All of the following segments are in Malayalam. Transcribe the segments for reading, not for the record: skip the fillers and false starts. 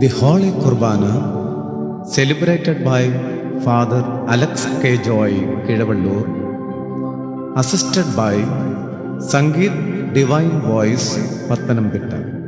The Holy Kurbana, celebrated by Father Alex K. Joy Kidavallur, assisted by Sangeet Divine Voice Pathanamthitta.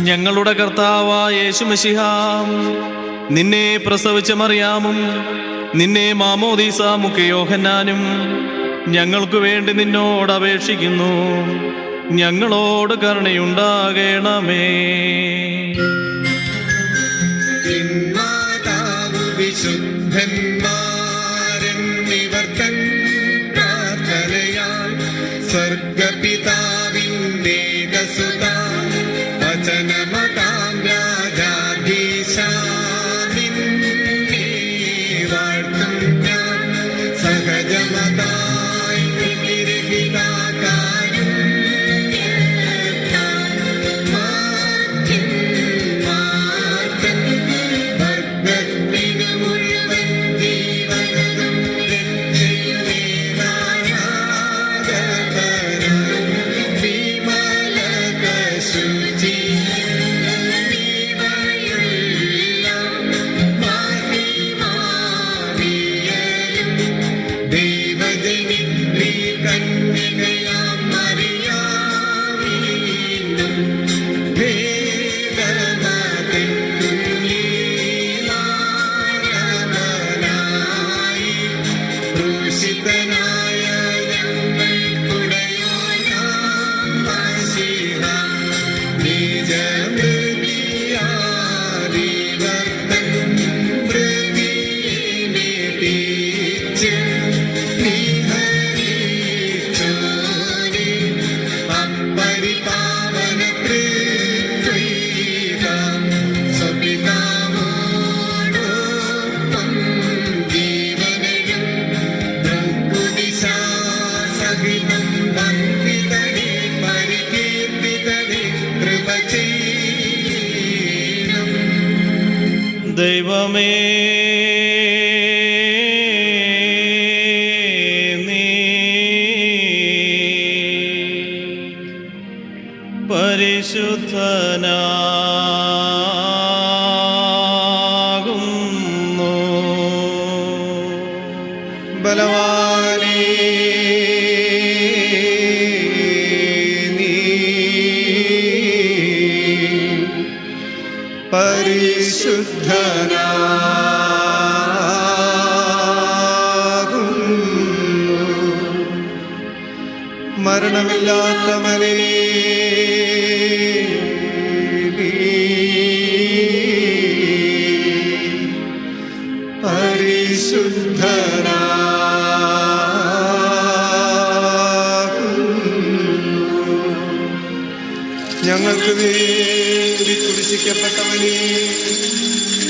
ഞങ്ങളുടെ കർത്താവായ യേശുമിശിഹാ, നിന്നെ പ്രസവിച്ച മറിയാമും നിന്നെ മാമോദീസ മുഖ്യ യോഹന്നാനും ഞങ്ങൾക്ക് വേണ്ടി നിന്നോട് അപേക്ഷിക്കുന്നു. ഞങ്ങളോട് കരുണയുണ്ടാകണമേ. വിശുദ്ധന്മാരെന്നിവർ തൻ പ്രാർത്ഥനയാൽ സ്വർഗപിതാവിന്റെ സുത വചനമതാം രാജാധീശാനിന്നെ വാഴ്ത്തും ഞാൻ സഹജമതായി വിരഹിതാകാരും ദൈവമേ, നീ പരിശുദ്ധനാകുന്നു. ബലവാനേ, നീ പരിശുദ്ധനാകുന്നു. മരണമില്ലാത്തവനേ, നീ പരിശുദ്ധനാകുന്നു. ഞങ്ങൾക്ക് വേണ്ടി കുരിശിക്കപ്പെട്ടവനേ,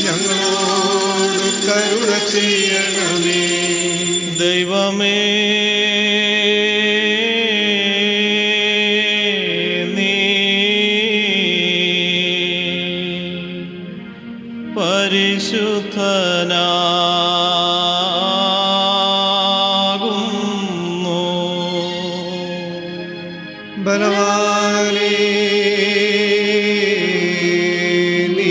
ഞങ്ങളോട് കരുണ ചെയ്യണമേ. ദൈവമേ, നീ പരിശുദ്ധനാകുന്നു. ബലവാനേ, നീ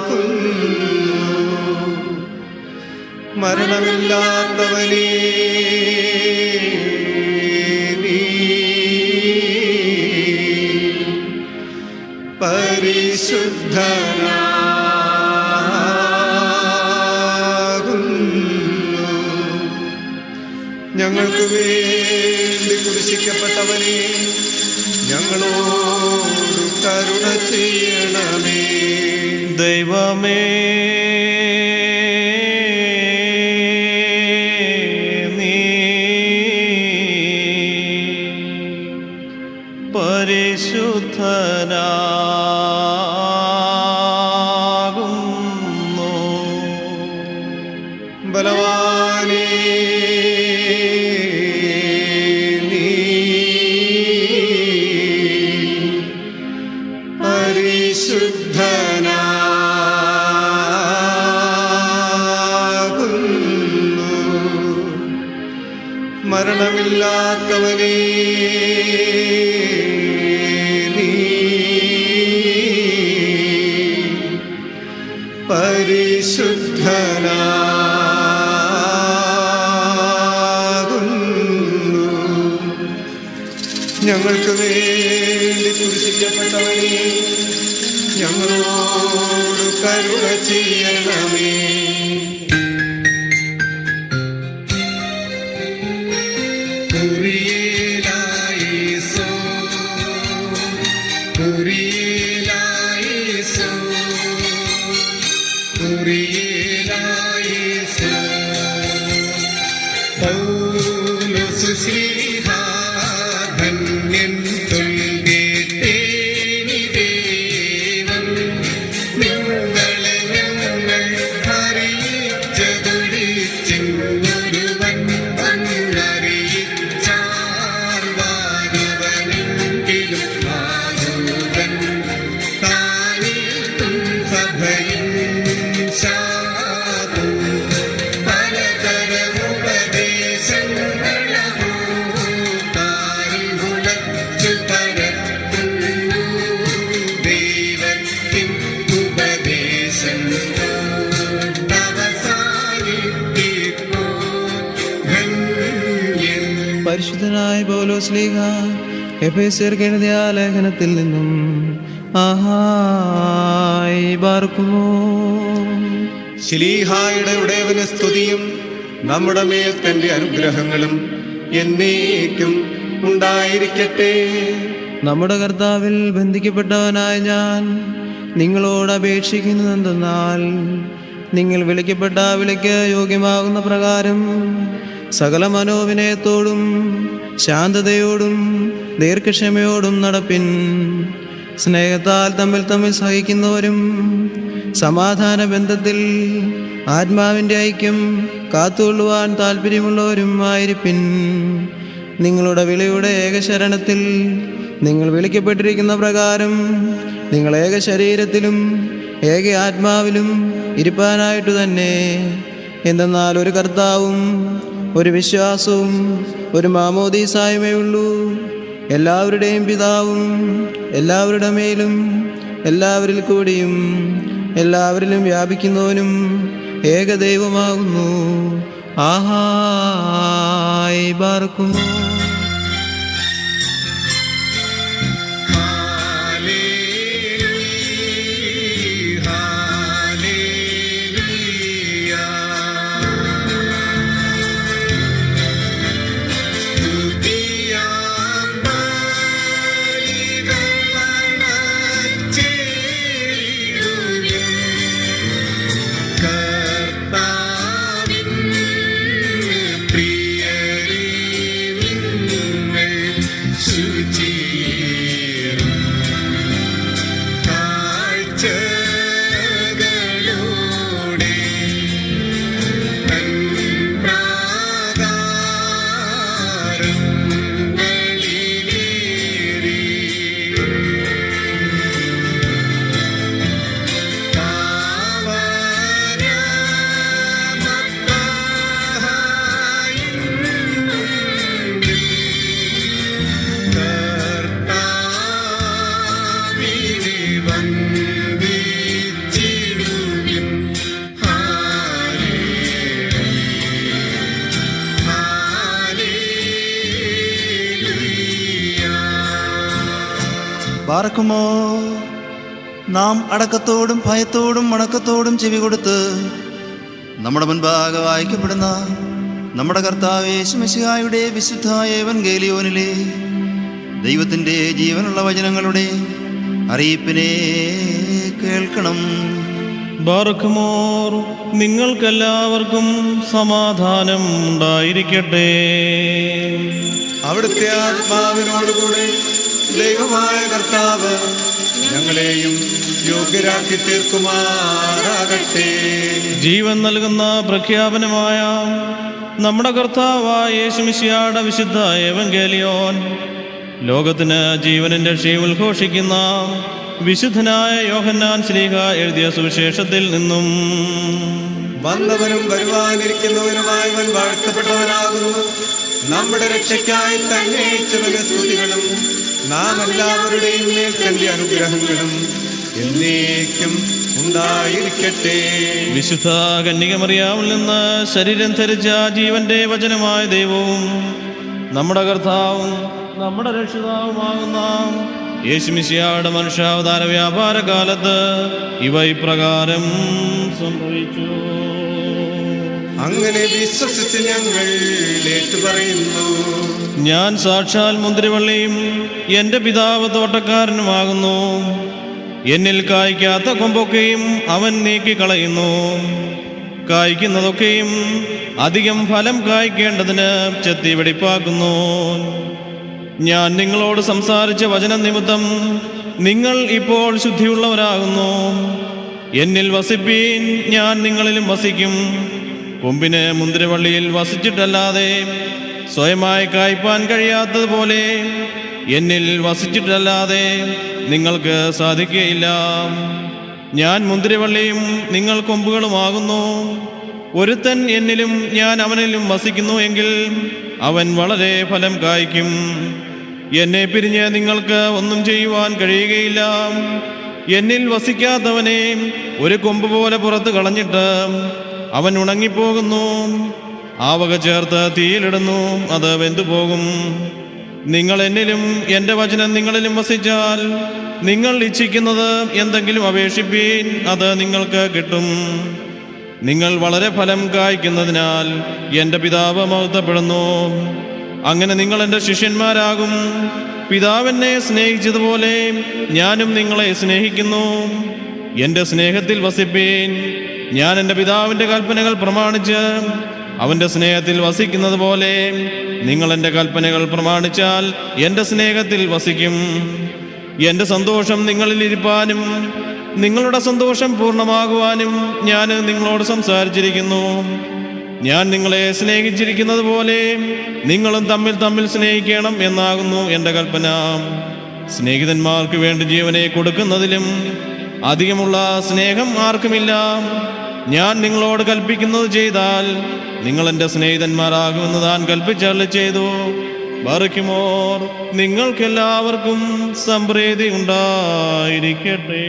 പരിശുദ്ധനാകുന്നു. മരണമില്ലാത്തവനേ, നീ പരിശുദ്ധനാകുന്നു. ഞങ്ങൾക്ക് വേണ്ടി കുരിശിക്കപ്പെട്ടവനേ, ഞങ്ങളോട് കരുണ ചെയ്യണമേ. ദൈവമേ, നീ പരിശുദ്ധനാകുന്നു. ബലവാനേ, നീ പരിശുദ്ധനാകുന്നു. മരണമില്ലാത്തവനേ, നീ പരിശുദ്ധനാകുന്നു. ഞങ്ങൾക്ക് വേണ്ടി കുരിശിക്കപ്പെട്ടവനെ, ഞങ്ങളോട് കരുണ ചെയ്യണമേ. കുരിയേലായേസോ, കുരിയേലായേസോ, കുരിയേലായേസോ. പൗലോസ് ശ്ലീഹാ ധന്യൻ ചൊല്ലിട്ടേനി ദേവൻ, നിങ്ങളെ ഞങ്ങൾ അറിയിച്ചതൊഴിച്ചൊരുവൻ വന്നറിയിച്ചാർ വാരുവനെങ്കിലും മാധുവൻ താനീട്ടും സഭയും ശാപും പലതരമുപദേശങ്ങളഹോ താരിൽ മുളച്ചു പരത്തുന്നു ദൈവത്തിൻ ഉപദേശങ്ങളവസാനിപ്പിപ്പോ ധന്യൻ. പരിശുദ്ധനായ പൗലോസ് ശ്ലീഹ എഫേസ്യർക്ക് എഴുതിയ ലേഖനത്തിൽ നിന്നും ആഹായ് ബാർക്കുമോ. ശ്ലീഹായുടെ ഉടയവന് സ്തുതിയും നമ്മുടെ മേൽ തന്റെ അനുഗ്രഹങ്ങളും എന്നേക്കും ഉണ്ടായിരിക്കട്ടെ. നമ്മുടെ കർത്താവിൽ ബന്ധിക്കപ്പെട്ടവനായ ഞാൻ നിങ്ങളോട് അപേക്ഷിക്കുന്നതെന്തെന്നാൽ, നിങ്ങൾ വിളിക്കപ്പെട്ട വിളിക്ക് യോഗ്യമാകുന്ന പ്രകാരം സകല മനോവിനയത്തോടും ശാന്തതയോടും ദീർഘക്ഷമയോടും നടപ്പിൻ. സ്നേഹത്താൽ തമ്മിൽ തമ്മിൽ സഹിക്കുന്നവരും സമാധാന ബന്ധത്തിൽ ആത്മാവിൻ്റെ ഐക്യം കാത്തുകൊള്ളുവാൻ താല്പര്യമുള്ളവരും ആയിരിപ്പിൻ. നിങ്ങളുടെ വിളിയുടെ ഏകശരണത്തിൽ നിങ്ങൾ വിളിക്കപ്പെട്ടിരിക്കുന്ന പ്രകാരം നിങ്ങൾ ഏക ശരീരത്തിലും ഏക ആത്മാവിലും ഇരിപ്പാനായിട്ട് തന്നെ. എന്തെന്നാൽ ഒരു കർത്താവും ഒരു വിശ്വാസവും ഒരു മാമോദീസായുമേ ഉള്ളൂ. എല്ലാവരുടെയും പിതാവും എല്ലാവരുടെ മേലും എല്ലാവരിൽ കൂടിയും എല്ലാവരിലും വ്യാപിക്കുന്നവനും ഏകദൈവമാകുന്നു. ആഹായ് ബാർക്കുമോ. പാർക്കുമോ. നാം അടക്കത്തോടും ഭയത്തോടും വണക്കത്തോടും ചെവി കൊടുത്ത് നമ്മുടെ മുൻപാകെ വായിക്കപ്പെടുന്ന നമ്മുടെ കർത്താവ് യേശുമിശിഹായുടെ വിശുദ്ധ ഏവൻഗേലിയോനിലെ ദൈവത്തിൻ്റെ ജീവനുള്ള വചനങ്ങളുടെ അറിയിപ്പിനെ കേൾക്കണം. ബാർക്കുമോർ, നിങ്ങൾക്കെല്ലാവർക്കും സമാധാനം ഉണ്ടായിരിക്കട്ടെ. അവിടുത്തെ ആത്മാവിനോടുകൂടെ ദൈവമായ കർത്താവ് ഞങ്ങളെയും യോഗ്യരാക്കി തീർക്കുമാറാകട്ടെ. ജീവൻ നൽകുന്ന പ്രഖ്യാപനമായ നമ്മുടെ കർത്താവായ യേശുമിശിഹായുടെ വിശുദ്ധ ഏവൻഗേലിയോൻ ലോകത്തിന് ജീവനും രക്ഷയും ഉദ്ഘോഷിക്കുന്ന വിശുദ്ധനായ യോഹന്നാൻ ശ്ലീഹ എഴുതിയ സുവിശേഷത്തിൽ നിന്നും. വന്നവനും വരുവാനിരിക്കുന്നവനുമായവൻ വാഴ്ത്തപ്പെട്ടവനാകുന്നു. നമ്മുടെ രക്ഷയ്ക്കായി തന്നെ സ്തുതികളും നാം എല്ലാവരുടെയും മേൽ തന്റെ അനുഗ്രഹങ്ങളും എന്നേക്കും ഉണ്ടായിരിക്കട്ടെ. വിശുദ്ധ കന്യകമറിയാമിൽ നിന്ന് ശരീരം ധരിച്ച ജീവന്റെ വചനമായ ദൈവവും നമ്മുടെ കർത്താവും നമ്മുടെ രക്ഷിതാവുമാകുന്ന യേശുമിശിഹായുടെ മനുഷ്യാവതാര വ്യാപാര കാലത്ത് ഇവ ഇപ്രകാരം സംഭവിച്ചു. അങ്ങനെ വിശ്വസിച്ച് ഞങ്ങൾ ഏറ്റുപറയുന്നു. ഞാൻ സാക്ഷാൽ മുന്തിരിവള്ളിയും എൻ്റെ പിതാവ് തോട്ടക്കാരനുമാകുന്നു. എന്നിൽ കായ്ക്കാത്ത കൊമ്പൊക്കെയും അവൻ നീക്കിക്കളയുന്നു. കായ്ക്കുന്നതൊക്കെയും അധികം ഫലം കായ്ക്കേണ്ടതിന് ചെത്തി വെടിപ്പാക്കുന്നു. ഞാൻ നിങ്ങളോട് സംസാരിച്ച വചനം നിമിത്തം നിങ്ങൾ ഇപ്പോൾ ശുദ്ധിയുള്ളവരാകുന്നു. എന്നിൽ വസിപ്പീൻ, ഞാൻ നിങ്ങളിലും വസിക്കും. കൊമ്പിന് മുന്തിരിവള്ളിയിൽ വസിച്ചിട്ടല്ലാതെ സ്വയമായി കായ്പാൻ കഴിയാത്തതുപോലെ എന്നിൽ വസിച്ചിട്ടല്ലാതെ നിങ്ങൾക്ക് സാധിക്കുകയില്ല. ഞാൻ മുന്തിരിവള്ളിയും നിങ്ങൾ കൊമ്പുകളുമാകുന്നു. ഒരുത്തൻ എന്നിലും ഞാൻ അവനിലും വസിക്കുന്നു എങ്കിൽ അവൻ വളരെ ഫലം കായ്ക്കും. എന്നെ പിരിഞ്ഞ് നിങ്ങൾക്ക് ഒന്നും ചെയ്യുവാൻ കഴിയുകയില്ല. എന്നിൽ വസിക്കാത്തവനെ ഒരു കൊമ്പ് പോലെ പുറത്ത് കളഞ്ഞിട്ട് അവൻ ഉണങ്ങിപ്പോകുന്നു. ആ വക ചേർത്ത് തീയിലിടുന്നു, അത് വെന്തുപോകും. നിങ്ങൾ എന്നിലും എൻ്റെ വചനം നിങ്ങളിലും വസിച്ചാൽ നിങ്ങൾ ഇച്ഛിക്കുന്നത് എന്തെങ്കിലും അപേക്ഷിപ്പീൻ, അത് നിങ്ങൾക്ക് കിട്ടും. നിങ്ങൾ വളരെ ഫലം കായ്ക്കുന്നതിനാൽ എൻ്റെ പിതാവ് മഹത്വപ്പെടുന്നു. അങ്ങനെ നിങ്ങൾ എൻ്റെ ശിഷ്യന്മാരാകും. പിതാവെന്നെ സ്നേഹിച്ചതുപോലെ ഞാനും നിങ്ങളെ സ്നേഹിക്കുന്നു. എൻ്റെ സ്നേഹത്തിൽ വസിപ്പീൻ. ഞാൻ എൻ്റെ പിതാവിൻ്റെ കൽപ്പനകൾ പ്രമാണിച്ച് അവൻ്റെ സ്നേഹത്തിൽ വസിക്കുന്നത് പോലെ നിങ്ങൾ എൻ്റെ കൽപ്പനകൾ പ്രമാണിച്ചാൽ എൻ്റെ സ്നേഹത്തിൽ വസിക്കും. എൻ്റെ സന്തോഷം നിങ്ങളിൽ ഇരിപ്പാനും നിങ്ങളുടെ സന്തോഷം പൂർണ്ണമാകുവാനും ഞാൻ നിങ്ങളോട് സംസാരിച്ചിരിക്കുന്നു. ഞാൻ നിങ്ങളെ സ്നേഹിച്ചിരിക്കുന്നത് പോലെ നിങ്ങളും തമ്മിൽ തമ്മിൽ സ്നേഹിക്കണം എന്നാകുന്നു എൻ്റെ കൽപ്പന. സ്നേഹിതന്മാർക്ക് വേണ്ടി ജീവനെ കൊടുക്കുന്നതിലും അധികമുള്ള സ്നേഹം ആർക്കുമില്ല. ഞാൻ നിങ്ങളോട് കൽപ്പിക്കുന്നത് ചെയ്താൽ നിങ്ങൾ എൻ്റെ സ്നേഹിതന്മാരാകുമെന്ന് താൻ കൽപ്പിച്ചരുളി ചെയ്തു. ബർക്കുമോർ, നിങ്ങൾക്കെല്ലാവർക്കും സംപ്രീതി ഉണ്ടായിരിക്കട്ടെ.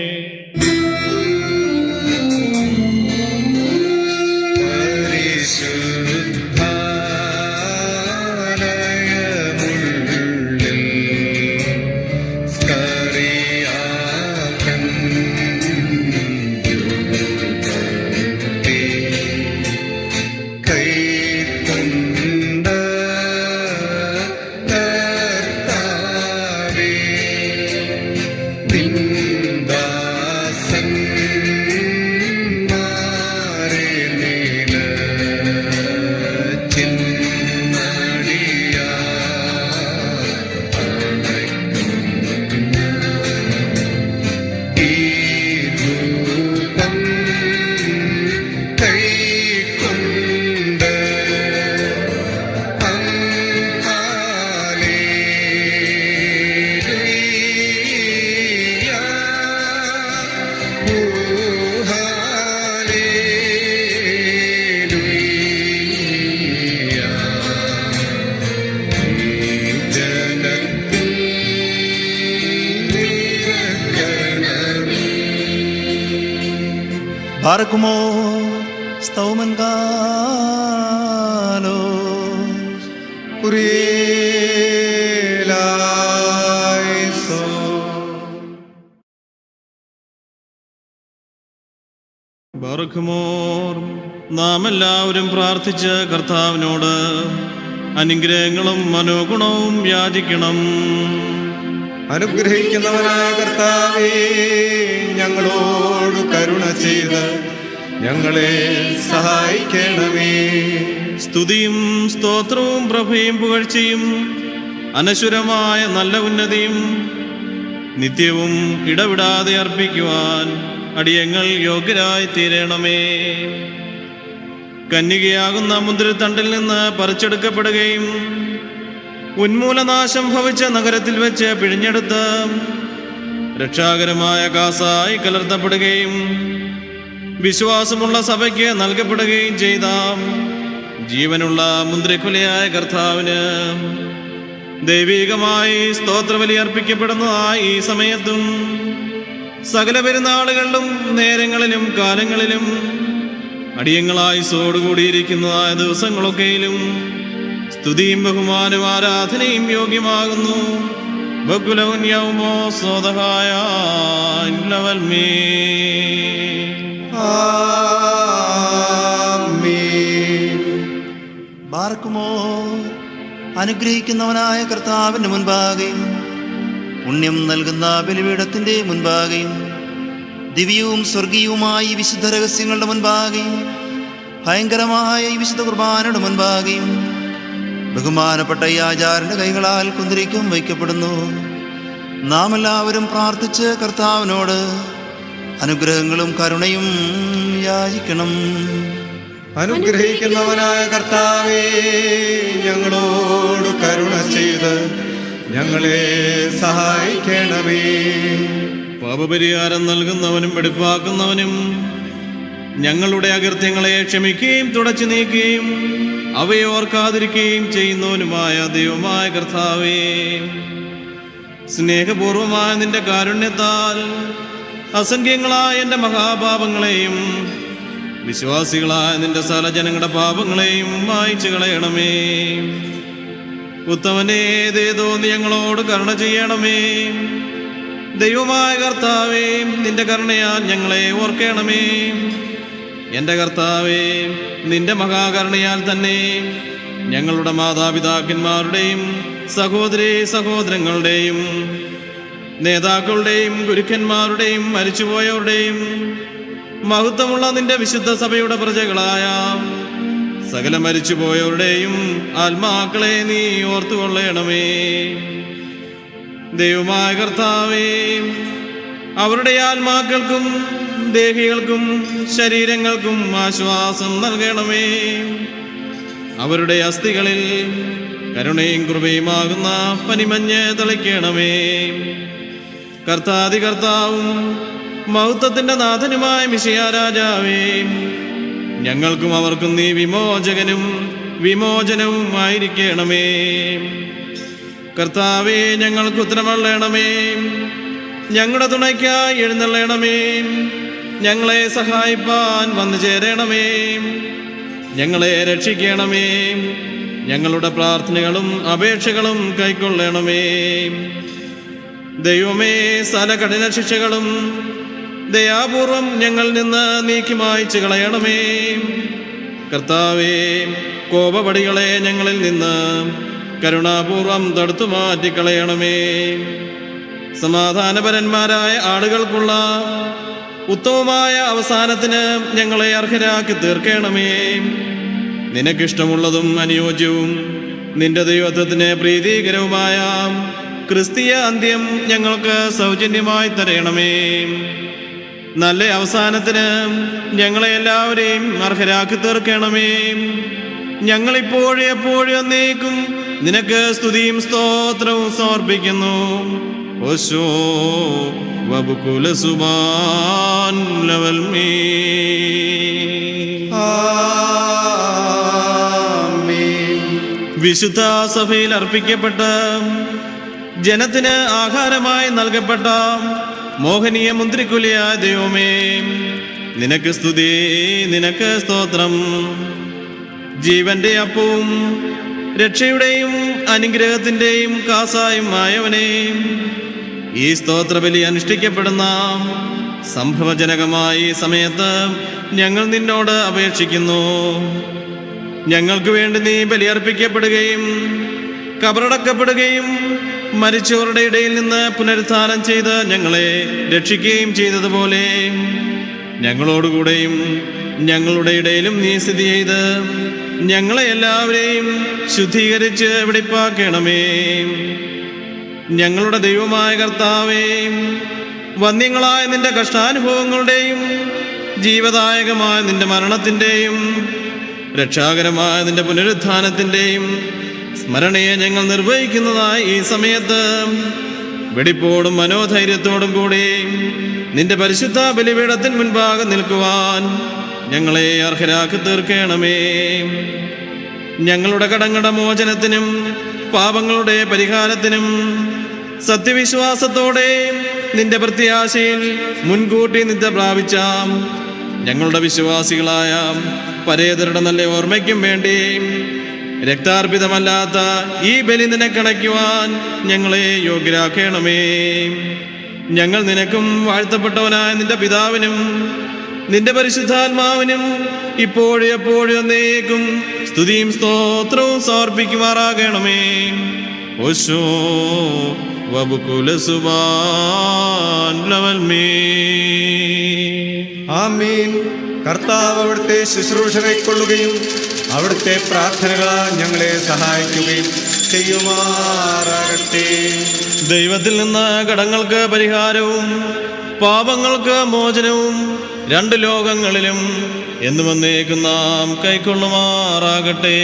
ബാറക്കുമോ സ്തൗമൻ കാലോ കുറിയേലായിസോ. ബർക്കുമോർ, നാം എല്ലാവരും പ്രാർത്ഥിച്ച് കർത്താവിനോട് അനുഗ്രഹങ്ങളും മനോഗുണവും യാചിക്കണം. അനുഗ്രഹിക്കുന്നവനായ കർത്താവേ, ഞങ്ങളോട് കരുണ ചെയ്ത് ഞങ്ങളെ സഹായിക്കണമേ. സ്തുതിയും സ്തോത്രവും പ്രഭയും പുകഴ്ചയും അനശ്വരമായ നല്ല ഉന്നതിയും നിത്യവും ഇടവിടാതെ അർപ്പിക്കുവാൻ അടിയങ്ങൾ യോഗ്യരായി തീരണമേ. കന്യകയാകുന്ന മുന്തിരിത്തണ്ടിൽ നിന്ന് പറിച്ചെടുക്കപ്പെടുകയും ഉന്മൂലനാശം ഭവിച്ച നഗരത്തിൽ വെച്ച് പിഴിഞ്ഞെടുത്ത് രക്ഷാകരമായ കാസായി കലർത്തപ്പെടുകയും വിശ്വാസമുള്ള സഭയ്ക്ക് നൽകപ്പെടുകയും ചെയ്ത ജീവനുള്ള മുന്തിരിക്കുലയായ കർത്താവിന് ദൈവികമായി സ്തോത്രബലി അർപ്പിക്കപ്പെടുന്നതായ ഈ സമയത്തും സകല പെരുന്നാളുകളിലും നേരങ്ങളിലും കാലങ്ങളിലും അടിയങ്ങളായി സോടുകൂടിയിരിക്കുന്നതായ ദിവസങ്ങളൊക്കെയിലും സ്തുതിയും ബഹുമാനവും ആരാധനയും യോഗ്യമാകുന്നു. ബകുലവും യൗമോ സ്വതഹായ ലവൽമേ. ആമേൻ. ബാർക്കുമോ അനുഗ്രഹിക്കുന്നവനായ കർത്താവിന്റെ മുൻപാകെയും പുണ്യം നൽകുന്ന ബലിപീഠത്തിന്റെ മുൻപാകെയും ദിവ്യവും സ്വർഗീയവുമായ ഈ വിശുദ്ധ രഹസ്യങ്ങളുടെ മുൻപാകെയും ഭയങ്കരമായ ഈ വിശുദ്ധ കുർബാനയുടെ മുൻപാകെയും ബഹുമാനപ്പെട്ട ഈ ആചാരന്റെ കൈകളാൽ കുന്തിരിക്കും വയ്ക്കപ്പെടുന്നു. നാം എല്ലാവരും പ്രാർത്ഥിച്ച് കർത്താവിനോട് അനുഗ്രഹങ്ങളും കരുണയും യാചിക്കണം. അനുഗ്രഹിക്കുന്നവനായ കർത്താവേ, ഞങ്ങളോട് കരുണ ചെയ്ത് ഞങ്ങളെ സഹായിക്കണമേ. പാപപരിഹാരം നൽകുന്നവനും വെടിപ്പാക്കുന്നവനും ഞങ്ങളുടെ അകൃത്യങ്ങളെ ക്ഷമിക്കുകയും തുടച്ചു നീക്കുകയും അവയെ ഓർക്കാതിരിക്കുകയും ചെയ്യുന്നവനുമായ ദൈവമായ കർത്താവേ, സ്നേഹപൂർവമായ നിന്റെ കാരുണ്യത്താൽ അസംഖ്യങ്ങളായ എൻ്റെ മഹാപാപങ്ങളെയും വിശ്വാസികളായ നിന്റെ സകല ജനങ്ങളുടെ പാപങ്ങളെയും മായ്ച്ചു കളയണമേ. ഉത്തമനേ, ദയതോ നീ ഞങ്ങളോട് കരുണ ചെയ്യണമേ. ദൈവമായ കർത്താവേ, നിന്റെ കരുണയാൽ ഞങ്ങളെ ഓർക്കണമേ. എൻ്റെ കർത്താവേ, നിന്റെ മഹാകരുണയാൽ തന്നെ ഞങ്ങളുടെ മാതാപിതാക്കന്മാരുടെയും സഹോദരീ സഹോദരങ്ങളുടെയും നേതാക്കളുടെയും ഗുരുക്കന്മാരുടെയും മരിച്ചുപോയവരുടെയും മഹത്വമുള്ള നിന്റെ വിശുദ്ധ സഭയുടെ പ്രജകളായ സകല മരിച്ചുപോയവരുടെയും ആത്മാക്കളെ നീ ഓർത്തുകൊള്ളണമേ. ദൈവമായ കർത്താവേ, അവരുടെ ആത്മാക്കൾക്കും ദേഹികൾക്കും ശരീരങ്ങൾക്കും ആശ്വാസം നൽകണമേ. അവരുടെ അസ്ഥികളിൽ കരുണയും കൃപയുമാകുന്ന പനിമഞ്ഞ് തളിക്കണമേ. കർത്താവും മഹത്വത്തിന്റെ നാഥനുമായ മിശിഹാ രാജാവേ, ഞങ്ങൾക്കും അവർക്കും നീ വിമോചകനും വിമോചനവും ആയിരിക്കണമേ. കർത്താവേ, ഞങ്ങൾക്ക് ഉത്തരമള്ളണമേ. ഞങ്ങളുടെ തുണയ്ക്കായി എഴുന്നള്ളണമേ. ഞങ്ങളെ സഹായിപ്പാൻ വന്നു ചേരണമേ. ഞങ്ങളെ രക്ഷിക്കണമേ. ഞങ്ങളുടെ പ്രാർത്ഥനകളും അപേക്ഷകളും കൈക്കൊള്ളണമേ. ദൈവമേ, സകല കഠിന ശിക്ഷകളും ദയാപൂർവം ഞങ്ങളിൽ നിന്ന് നീക്കി മായ്ച്ചു കളയണമേ. കർത്താവേ, കോപപടികളെ ഞങ്ങളിൽ നിന്ന് കരുണാപൂർവം തടുത്തു മാറ്റിക്കളയണമേ. സമാധാനപരന്മാരായ ആളുകൾക്കുള്ള ഉത്തമമായ അവസാനത്തിന് ഞങ്ങളെ അർഹരാക്കി തീർക്കണമേ. നിനക്കിഷ്ടമുള്ളതും അനുയോജ്യവും നിന്റെ ദൈവത്വത്തിന് പ്രീതികരവുമായ ക്രിസ്തീയ അന്ത്യം ഞങ്ങൾക്ക് സൗജന്യമായി തരണമേ. നല്ല അവസാനത്തിന് ഞങ്ങളെ എല്ലാവരെയും അർഹരാക്കി തീർക്കണമേ. ഞങ്ങളിപ്പോഴും എപ്പോഴും എന്നേക്കും നിനക്ക് സ്തുതിയും സ്തോത്രവും സമർപ്പിക്കുന്നു. ഓശോ വബുകുല സുബാൻ ലവൽമീ. വിശുദ്ധ സഭയിൽ അർപ്പിക്കപ്പെട്ട ജനത്തിന് ആഹാരമായി നൽകപ്പെട്ട മോഹനീയ മുന്തിരിക്കുലയായ ദൈവമേ, നിനക്ക് സ്തുതി, നിനക്ക് സ്തോത്രം. ജീവന്റെ അപ്പവും രക്ഷയുടെയും അനുഗ്രഹത്തിന്റെയും കാസായും ആയവനെ, ഈ സ്തോത്രബലി അനുഷ്ഠിക്കപ്പെടുന്ന സംഭവജനകമായ ഈ സമയത്ത് ഞങ്ങൾ നിന്നോട് അപേക്ഷിക്കുന്നു. ഞങ്ങൾക്ക് വേണ്ടി നീ ബലിയർപ്പിക്കപ്പെടുകയും കബറടക്കപ്പെടുകയും മരിച്ചവരുടെ ഇടയിൽ നിന്ന് പുനരുത്ഥാനം ചെയ്ത് ഞങ്ങളെ രക്ഷിക്കുകയും ചെയ്തതുപോലെ ഞങ്ങളോടുകൂടെയും ഞങ്ങളുടെ ഇടയിലും നീ സ്ഥിതി ചെയ്ത് ഞങ്ങളെ എല്ലാവരെയും ശുദ്ധീകരിച്ച് വെടിപ്പാക്കണമേ. ഞങ്ങളുടെ ദൈവമായ കർത്താവേ, വന്യങ്ങളായ നിന്റെ കഷ്ടാനുഭവങ്ങളുടെയും ജീവദായകമായ നിന്റെ മരണത്തിൻ്റെയും രക്ഷാകരമായ നിന്റെ പുനരുത്ഥാനത്തിൻ്റെയും സ്മരണയെ ഞങ്ങൾ നിർവഹിക്കുന്നതായ ഈ സമയത്ത് വെടിപ്പോടും മനോധൈര്യത്തോടും കൂടി നിന്റെ പരിശുദ്ധ ബലിപീഠത്തിന് മുൻപാകെ നിൽക്കുവാൻ ഞങ്ങളെ അർഹരാക്കി തീർക്കണമേ. ഞങ്ങളുടെ കടങ്ങളുടെ മോചനത്തിനും പാപങ്ങളുടെ പരിഹാരത്തിനും സത്യവിശ്വാസത്തോടെ നിന്റെ പ്രത്യാശയിൽ മുൻകൂട്ടി നിദ്ര പ്രാപിച്ച ഞങ്ങളുടെ വിശ്വാസികളായ പരേതരുടെ നല്ല ഓർമ്മയ്ക്കും വേണ്ടി രക്താർപ്പിതമല്ലാത്ത ഈ ബലി നിനക്കണയ്ക്കുവാൻ ഞങ്ങളെ യോഗ്യരാക്കണമേ. ഞങ്ങൾ നിനക്കും വാഴ്ത്തപ്പെട്ടവനായ നിന്റെ പിതാവിനും നിന്റെ പരിശുദ്ധാത്മാവിനും ഇപ്പോഴും എപ്പോഴും എന്നേക്കും സ്തുതിയും സ്തോത്രവും സമർപ്പിക്കുമാറാകണമേ. ഓശോ വബുകുലസുബാൻ ലവൽമേ. ആമീൻ. കർത്താവ് അവിടുത്തെ ശുശ്രൂഷ കൈക്കൊള്ളുകയും അവിടുത്തെ പ്രാർത്ഥനകളാൽ ഞങ്ങളെ സഹായിക്കുകയും ചെയ്യുമാറാകട്ടെ. ദൈവത്തിൽ നിന്ന് കടങ്ങൾക്ക് പരിഹാരവും പാപങ്ങൾക്ക് മോചനവും രണ്ട് ലോകങ്ങളിലും എന്നും എന്നേക്കും നാം കൈക്കൊള്ളുമാറാകട്ടെ.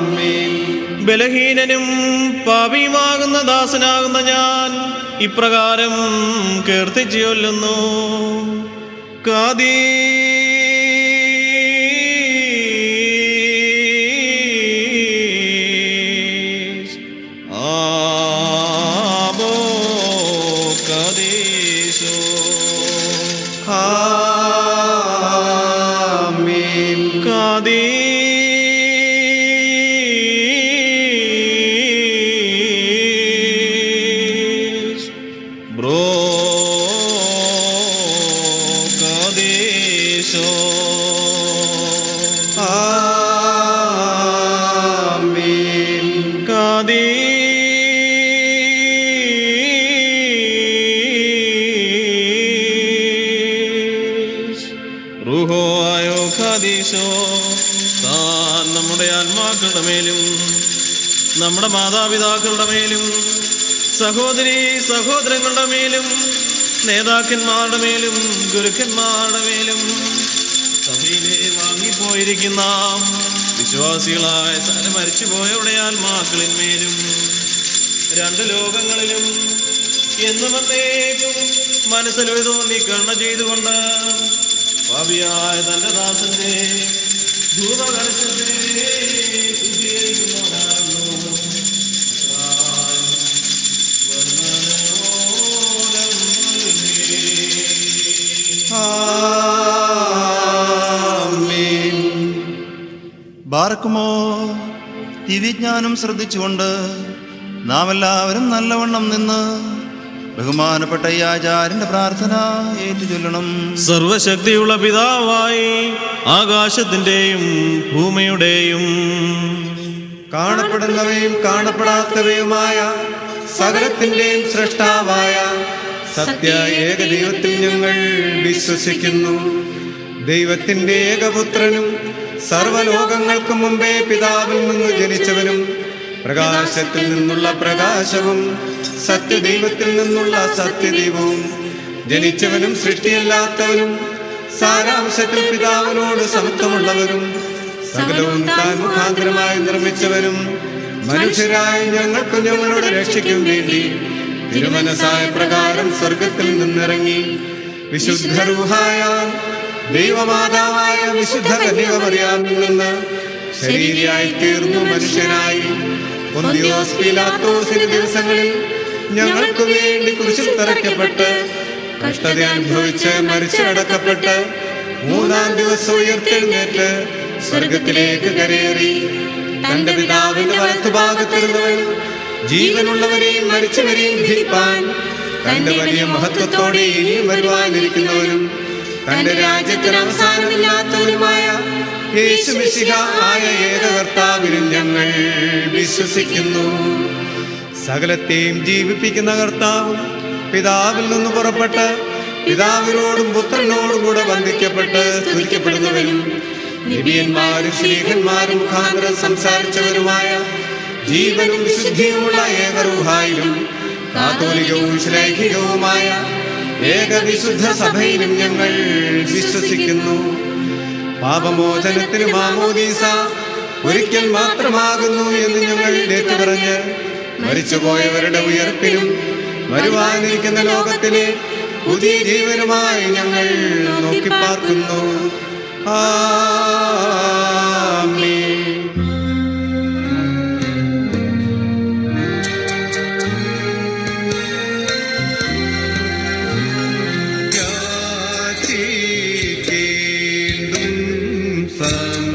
ആമീൻ. ബലഹീനനും പാപിയുമാകുന്ന ദാസനാകുന്ന ഞാൻ ഇപ്രകാരം കീർത്തിച്ചു ചൊല്ലുന്നു. ആമീൻ. നമ്മുടെ ആത്മാക്കളുടെ മേലും നമ്മുടെ മാതാപിതാക്കളുടെ മേലും സഹോദരീ സഹോദരങ്ങളുടെ മേലും നേതാക്കന്മാരുടെ മേലും ഗുരുക്കന്മാരുടെ മേലും സഭയിലെ വാങ്ങിപ്പോയിരിക്കുന്ന വിശ്വാസികളായ മരിച്ചുപോയവരുടെ ആത്മാക്കളിന്മേലും രണ്ട് ലോകങ്ങളിലും എന്നും എന്നേക്കും മനസ്സിൽ തോന്നി കരുണ ചെയ്തുകൊണ്ട് പാപിയായ തന്റെ ദാസന്റെ ധൂപകലശത്തെ ശുദ്ധീകരിക്കുന്നവനാകുന്നു. ബാർക്കുമോ ദിവ്യജ്ഞാനം ശ്രദ്ധിച്ചുകൊണ്ട് നാം എല്ലാവരും നല്ലവണ്ണം നിന്ന് ബഹുമാനപ്പെട്ട ഈ ആചാര്യന്റെ പ്രാർത്ഥന ഏറ്റുചൊല്ലണം. സർവശക്തിയുള്ള പിതാവായി ആകാശത്തിന്റെയും ഭൂമിയുടെയും കാണപ്പെടുന്നവയും കാണപ്പെടാത്തവയുമായ സകലത്തിന്റെയും സൃഷ്ടാവായ സത്യ ഏകദൈവത്തിൽ ഞങ്ങൾ വിശ്വസിക്കുന്നു. ദൈവത്തിന്റെ ഏകപുത്രനും സർവലോകങ്ങൾക്ക് മുമ്പേ പിതാവിൽ നിന്ന് ജനിച്ചവനും പ്രകാശത്തിൽ നിന്നുള്ള പ്രകാശവും സത്യദൈവത്തിൽ നിന്നുള്ള സത്യദൈവവും ജനിച്ചവനും സൃഷ്ടിയല്ലാത്തവനും സാരാംശത്തിൽ പിതാവിനോട് സമത്വമുള്ളവരും സകലവും താൻ മുഖാന്തരമായി നിർമ്മിച്ചവനും മനുഷ്യരായ ഞങ്ങൾക്കും ഞങ്ങളുടെ രക്ഷയ്ക്കും വേണ്ടി തിരുമനസായ പ്രകാരം സ്വർഗത്തിൽ നിന്നിറങ്ങി വിശുദ്ധ റൂഹായാൽ ദൈവമാതാവായ വിശുദ്ധ കന്യകമറിയാമിൽ നിന്ന് ശരീരിയായി തീർന്നു മനുഷ്യനായി പൊന്തിയോസ് പീലാത്തോസിന്റെ ദിവസങ്ങളിൽ ഞങ്ങൾക്ക് വേണ്ടി കുരിശിൽ തറയ്ക്കപ്പെട്ട് കഷ്ടത അനുഭവിച്ച് മരിച്ചടക്കപ്പെട്ട് മൂന്നാം ദിവസം ഉയർത്തെഴുന്നേറ്റ് സ്വർഗത്തിലേക്ക് കരയേറി തന്റെ പിതാവിന്റെ വലത്തുഭാഗത്തിരുന്നവൻ ജീവനുള്ളവരെയും മരിച്ചവരെയും ധരിപ്പാൻ തന്റെ വലിയ മഹത്വത്തോടെ ഇനിയും വരുവാനിരിക്കുന്നവനും തന്റെ രാജ്യത്തിന് അവസാനമില്ലാത്തവനുമായ യേശു മിശിഹ ആയ ഏകകർത്താവിലും ഞങ്ങൾ വിശ്വസിക്കുന്നു. സകലത്തെയും ജീവിപ്പിക്കുന്ന കർത്താവും പിതാവിൽ നിന്ന് പുറപ്പെട്ട് പിതാവിനോടും പുത്രനോടും കൂടെ ബന്ധിക്കപ്പെട്ട് സ്തുതിക്കപ്പെടുന്നവനും നബിയന്മാരും ശ്രീഹന്മാരും മുഖാന്തരം സംസാരിച്ചവരുമായ ജീവനും വിശുദ്ധിയുമുള്ള ഏകറൂഹായിലും കാതോലികവും ശ്ലൈഹികവുമായ ഏകവിശുദ്ധ സഭയിലും ഞങ്ങൾ വിശ്വസിക്കുന്നു. പാപമോചനത്തിന് മാമോദീസ ഒരിക്കൽ മാത്രമാകുന്നു എന്ന് ഞങ്ങൾ ഏറ്റുപറഞ്ഞ് മരിച്ചുപോയവരുടെ ഉയർപ്പിലും വരുവാനിരിക്കുന്ന ലോകത്തിലെ പുതിയ ജീവനുമായി ഞങ്ങൾ നോക്കിപ്പാർക്കുന്നു. ആമേൻ. ും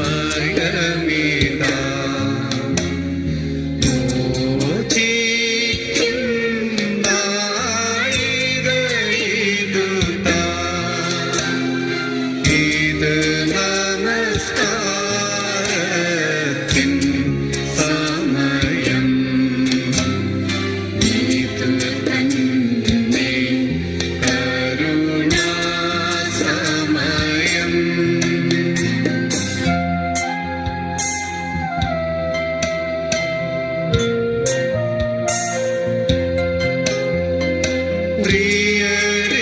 പ്രിയരീത്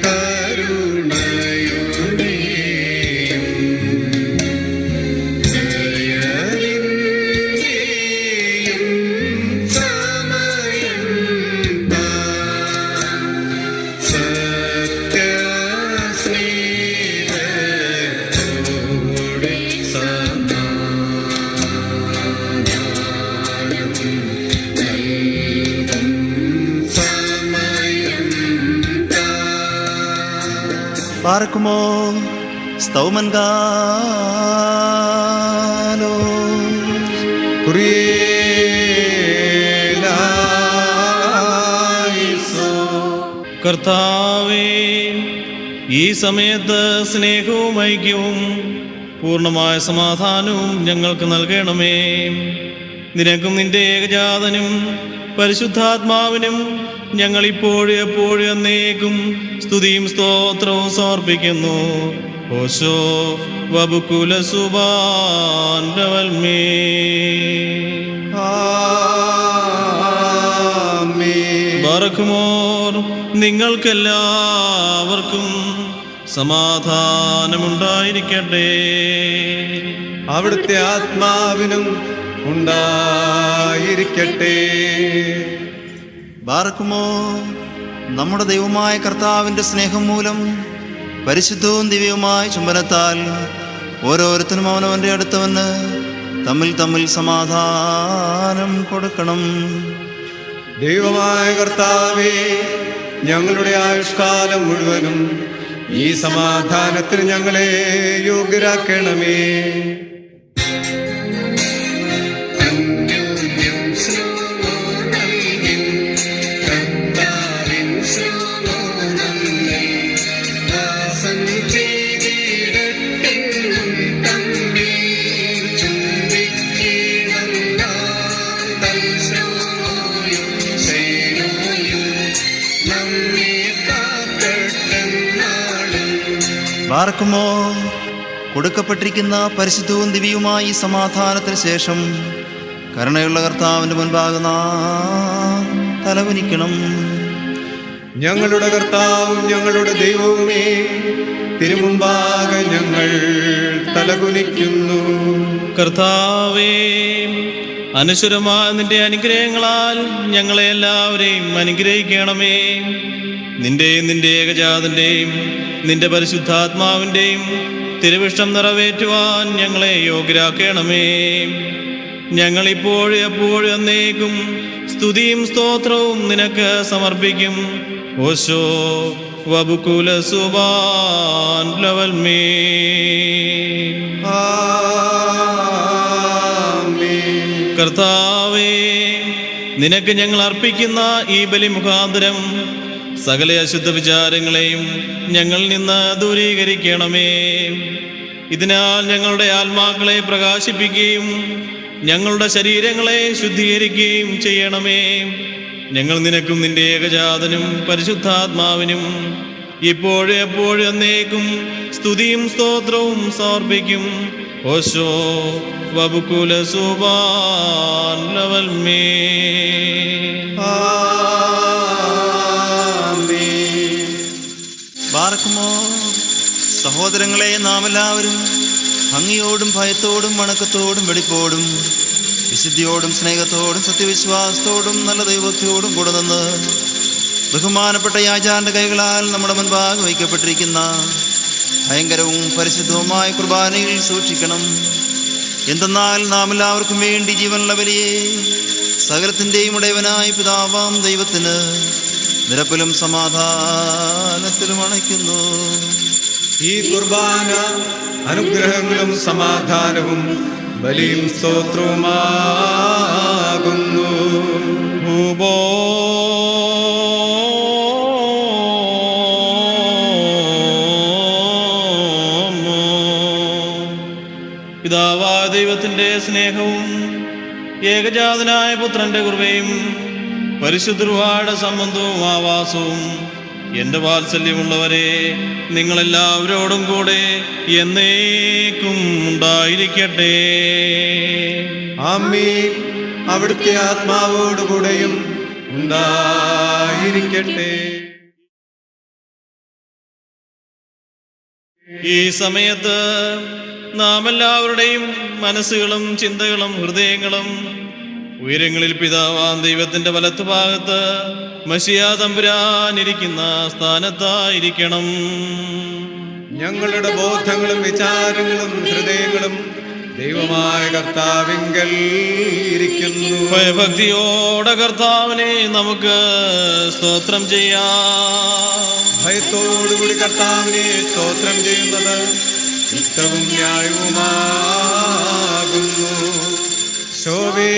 കരുണയുടെയും ദയവിന്റെയും സമയം സത്യസ്നേഹത്തോടെ സമാധാനം നൽകും സമയം പാർക്കുമോ സ്തൗമൻ ഗാലോ കുറിയേലായിസോ. കർത്താവേ, ഈ സമയത്ത് സ്നേഹവും ഐക്യവും പൂർണ്ണമായ സമാധാനവും ഞങ്ങൾക്ക് നൽകണമേ. നിനക്കും നിന്റെ ഏകജാതനും പരിശുദ്ധാത്മാവിനും ഞങ്ങൾ ഇപ്പോഴും എപ്പോഴും എന്നേക്കും സ്തുതിയും സ്തോത്രവും സമർപ്പിക്കുന്നു. ഓശോ വബുകുല സുബാൻവൽമേ. ആമേൻ. ബറക്കുമോർ നിങ്ങൾക്കെല്ലാവർക്കും സമാധാനമുണ്ടായിരിക്കട്ടെ. അവിടുത്തെ ആത്മാവിനും ഉണ്ടായിരിക്കട്ടെ. ബാറക്കുമോ നമ്മുടെ ദൈവമായ കർത്താവിൻ്റെ സ്നേഹം മൂലം പരിശുദ്ധവും ദിവ്യവുമായ ചുംബനത്താൽ ഓരോരുത്തരും അവനവൻ്റെ അടുത്തവന് തമ്മിൽ തമ്മിൽ സമാധാനം കൊടുക്കണം. ദൈവമായ കർത്താവേ, ഞങ്ങളുടെ ആയുഷ്കാലം മുഴുവനും ഈ സമാധാനത്തിന് ഞങ്ങളെ യോഗ്യരാക്കണമേ. ബാറക്കുമോ കൊടുക്കപ്പെട്ടിരിക്കുന്ന പരിശുദ്ധവും ദിവ്യവുമായ ഈ സമാധാനത്തിന് ശേഷം കരുണയുള്ള കർത്താവിൻ്റെ മുൻപാകെ നാം തലകുനിക്കണം. ഞങ്ങളുടെ കർത്താവും ഞങ്ങളുടെ ദൈവവുമേ, തിരുമുമ്പാകെ ഞങ്ങൾ തലകുനിക്കുന്നു. കർത്താവേ, അനശ്വരമായ നിന്റെ അനുഗ്രഹങ്ങളാൽ ഞങ്ങളെ എല്ലാവരെയും അനുഗ്രഹിക്കണമേ. നിന്റെയും നിന്റെ ഏകജാതന്റെയും നിന്റെ പരിശുദ്ധാത്മാവിൻ്റെയും തിരുവിഷ്ടം നിറവേറ്റുവാൻ ഞങ്ങളെ യോഗ്യരാക്കണമേ. ഞങ്ങളിപ്പോഴും എപ്പോഴും എന്നേക്കും സ്തുതിയും സ്തോത്രവും നിനക്ക് സമർപ്പിക്കും. ഓശോ വബുകുല സുബാൻ ലവൽമേ. ആമേൻ. കർത്താവേ, നിനക്ക് ഞങ്ങൾ അർപ്പിക്കുന്ന ഈ ബലി മുഖാന്തരം സകല അശുദ്ധ വിചാരങ്ങളെയും ഞങ്ങളിൽ നിന്ന് ദൂരീകരിക്കണമേ. ഇതിനാൽ ഞങ്ങളുടെ ആത്മാക്കളെ പ്രകാശിപ്പിക്കുകയും ഞങ്ങളുടെ ശരീരങ്ങളെ ശുദ്ധീകരിക്കുകയും ചെയ്യണമേ. ഞങ്ങൾ നിനക്കും നിന്റെ ഏകജാതനും പരിശുദ്ധാത്മാവിനും ഇപ്പോഴും എപ്പോഴും എന്നേക്കും സ്തുതിയും സ്തോത്രവും സമർപ്പിക്കും. ഓശോ വബുകുല സുബാൻ ലവൽമേ. ബാറക്കുമോ സഹോദരങ്ങളെ, നാം എല്ലാവരും ഭംഗിയോടും ഭയത്തോടും വണക്കത്തോടും വെടിപ്പോടും വിശുദ്ധിയോടും സ്നേഹത്തോടും സത്യവിശ്വാസത്തോടും നല്ല ദൈവത്തോടും കൂടെ നിന്ന് ബഹുമാനപ്പെട്ട യാചാന്റെ കൈകളാൽ നമ്മുടെ മുൻപാകെ വയ്ക്കപ്പെട്ടിരിക്കുന്ന ഭയങ്കരവും പരിശുദ്ധവുമായ കുർബാനയിൽ സൂക്ഷിക്കണം. എന്തെന്നാൽ നാം എല്ലാവർക്കും വേണ്ടി ജീവനുള്ള ബലിയെ സകലത്തിൻ്റെയും ഉടയവനായ പിതാവാം ദൈവത്തിന് നിരപ്പിലും സമാധാനത്തിലും അണയ്ക്കുന്നു. ഈ കുർബാന അനുഗ്രഹങ്ങളും സമാധാനവും ബലിയും സ്തോത്രവുമാകുന്നു. ഭൂപോ പിതാവായ ദൈവത്തിൻ്റെ സ്നേഹവും ഏകജാതനായ പുത്രന്റെ കൃപയും പരിശുദ്ധരുടെ സംബന്ധവും ആവാസവും എൻ്റെ വാത്സല്യമുള്ളവരെ നിങ്ങളെല്ലാവരോടും കൂടെ എന്നേക്കും ഉണ്ടായിരിക്കട്ടെ. ആമേൻ. അവിടുത്തെ ആത്മാവോടുകൂടെയും ഉണ്ടായിരിക്കട്ടെ. ഉണ്ടായിരിക്കട്ടെ. ഈ സമയത്ത് നാം എല്ലാവരുടെയും മനസ്സുകളും ചിന്തകളും ഹൃദയങ്ങളും ഉയരങ്ങളിൽ പിതാവാം ദൈവത്തിന്റെ വലത്തുഭാഗത്ത് മശിഹാ തമ്പുരാൻ ഇരിക്കുന്ന സ്ഥാനത്തായിരിക്കണം. ഞങ്ങളുടെ ബോധങ്ങളും വിചാരങ്ങളും ഹൃദയങ്ങളും ദൈവമായ കർത്താവിങ്കൽ ഇരിക്കുന്നു. ഭയഭക്തിയോടെ കർത്താവിനെ നമുക്ക് സ്തോത്രം ചെയ്യാം. ഭയത്തോടുകൂടി കർത്താവിനെ സ്തോത്രം ചെയ്യുന്നത് യുക്തവും ന്യായവുമാകുന്നു. ശോഭേ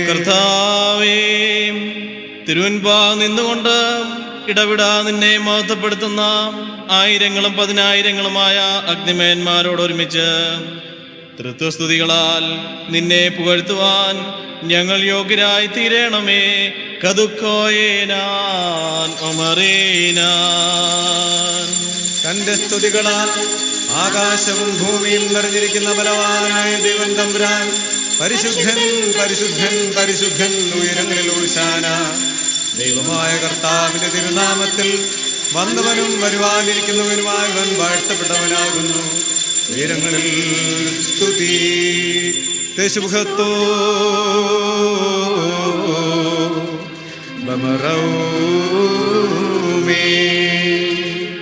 കർത്താവേ, തിരുവൻപാ നിന്നുകൊണ്ട് ഇടവിടാ നിന്നെ മഹത്വപ്പെടുത്തുന്ന ആയിരങ്ങളും പതിനായിരങ്ങളുമായ അഗ്നിമയന്മാരോടൊരുമിച്ച് തൃത്വസ്തുതികളാൽ നിന്നെ പുകഴ്ത്തുവാൻ ഞങ്ങൾ യോഗ്യരായി തീരണമേ. കതുക്കോയേനാൻ ഒമറേനാൻ. തന്റെ സ്തുതികളാൽ ആകാശവും ഭൂമിയും നിറഞ്ഞിരിക്കുന്ന ബലവാനായ ദൈവം തമ്പുരാൻ പരിശുദ്ധൻ പരിശുദ്ധൻ പരിശുദ്ധൻ ഉയരങ്ങളിൽ ഓശാന. ദൈവമായ കർത്താവിന്റെ തിരുനാമത്തിൽ വന്നവനും വരുവാനിരിക്കുന്നവനുമായവൻ വാഴ്ത്തപ്പെട്ടവനാകുന്നു. ഉയരങ്ങളിൽ സ്തുതി. തെശുഭത്തോ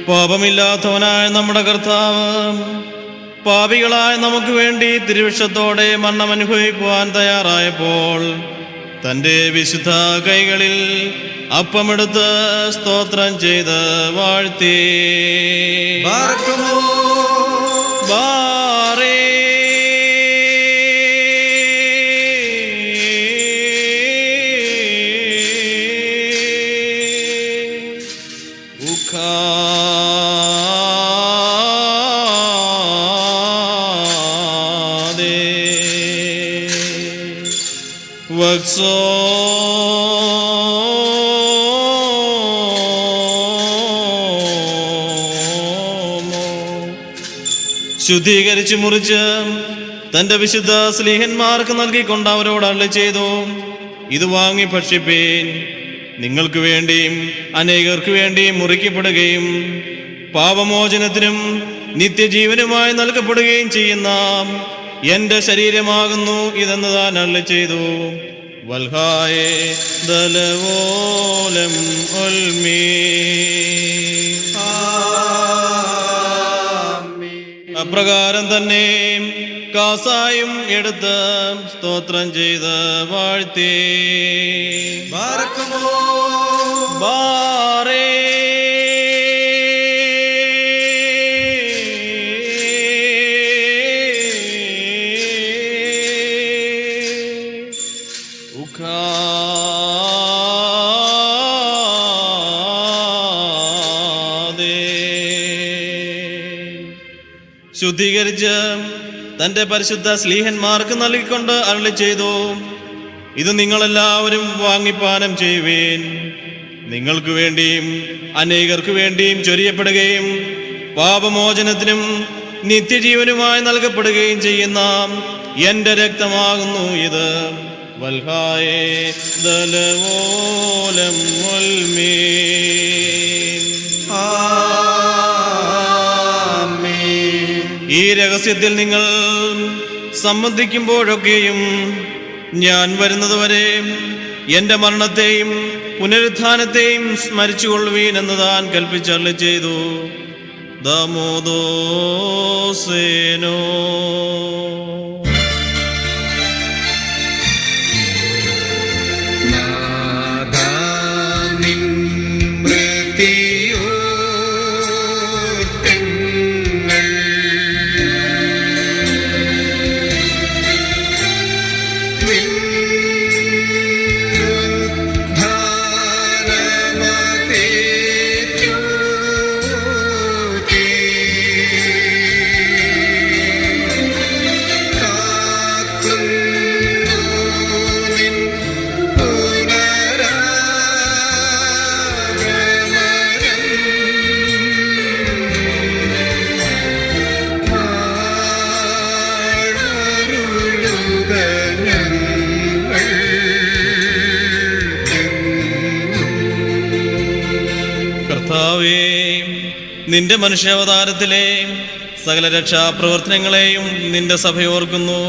പാപമില്ലാത്തവനായ നമ്മുടെ കർത്താവ് പാപികളായ നമുക്ക് വേണ്ടി തിരുവിഷത്തോടെ മരണം അനുഭവിക്കുവാൻ തയ്യാറായപ്പോൾ തൻ്റെ വിശുദ്ധ കൈകളിൽ അപ്പമെടുത്ത് സ്തോത്രം ചെയ്ത് വാഴ്ത്തി. ബാറേ ശുദ്ധീകരിച്ച് മുറിച്ച് തന്റെ വിശുദ്ധ സ്ലീഹന്മാർക്ക് നൽകിക്കൊണ്ട് അവരോട് അരുളി ചെയ്തു, ഇത് വാങ്ങി ഭക്ഷിപ്പീൻ. നിങ്ങൾക്ക് വേണ്ടിയും അനേകർക്ക് വേണ്ടിയും മുറിക്കപ്പെടുകയും പാപമോചനത്തിനും നിത്യജീവനുമായി നൽകപ്പെടുകയും ചെയ്യുന്ന എന്റെ ശരീരമാകുന്നു ഇതെന്ന് താൻ അരുളി ചെയ്തു. വൽഹായേ ദലവോലം ഒൽമീ. അപ്രകാരം തന്നെ കാസായും എടുത്ത് സ്തോത്രം ചെയ്ത് വാഴ്ത്തി. ബാറേ ശുദ്ധീകരിച്ച് തന്റെ പരിശുദ്ധ സ്ലീഹന്മാർക്ക് നൽകിക്കൊണ്ട് അരുളി ചെയ്തു, ഇത് നിങ്ങളെല്ലാവരും വാങ്ങിപ്പാനം ചെയ്യുവീൻ. നിങ്ങൾക്ക് വേണ്ടിയും അനേകർക്ക് വേണ്ടിയും ചൊരിയപ്പെടുകയും പാപമോചനത്തിനും നിത്യജീവനുമായി നൽകപ്പെടുകയും ചെയ്യുന്ന എന്റെ രക്തമാകുന്നു ഇത്. വൽഹായേ ദലവോലം ഒൽമീൻ. ഈ രഹസ്യത്തിൽ നിങ്ങൾ സംബന്ധിക്കുമ്പോഴൊക്കെയും ഞാൻ വരുന്നതുവരെ എന്റെ മരണത്തെയും പുനരുത്ഥാനത്തെയും സ്മരിച്ചുകൊള്ളുവീൻ എന്ന് താൻ കൽപ്പിച്ചരുളി ചെയ്തു. ദാമോദോസേനോ. നിന്റെ മനുഷ്യാവതാരത്തിലെ സകല രക്ഷാപ്രവർത്തനങ്ങളെയും നിന്റെ സഭയോർക്കുന്നു.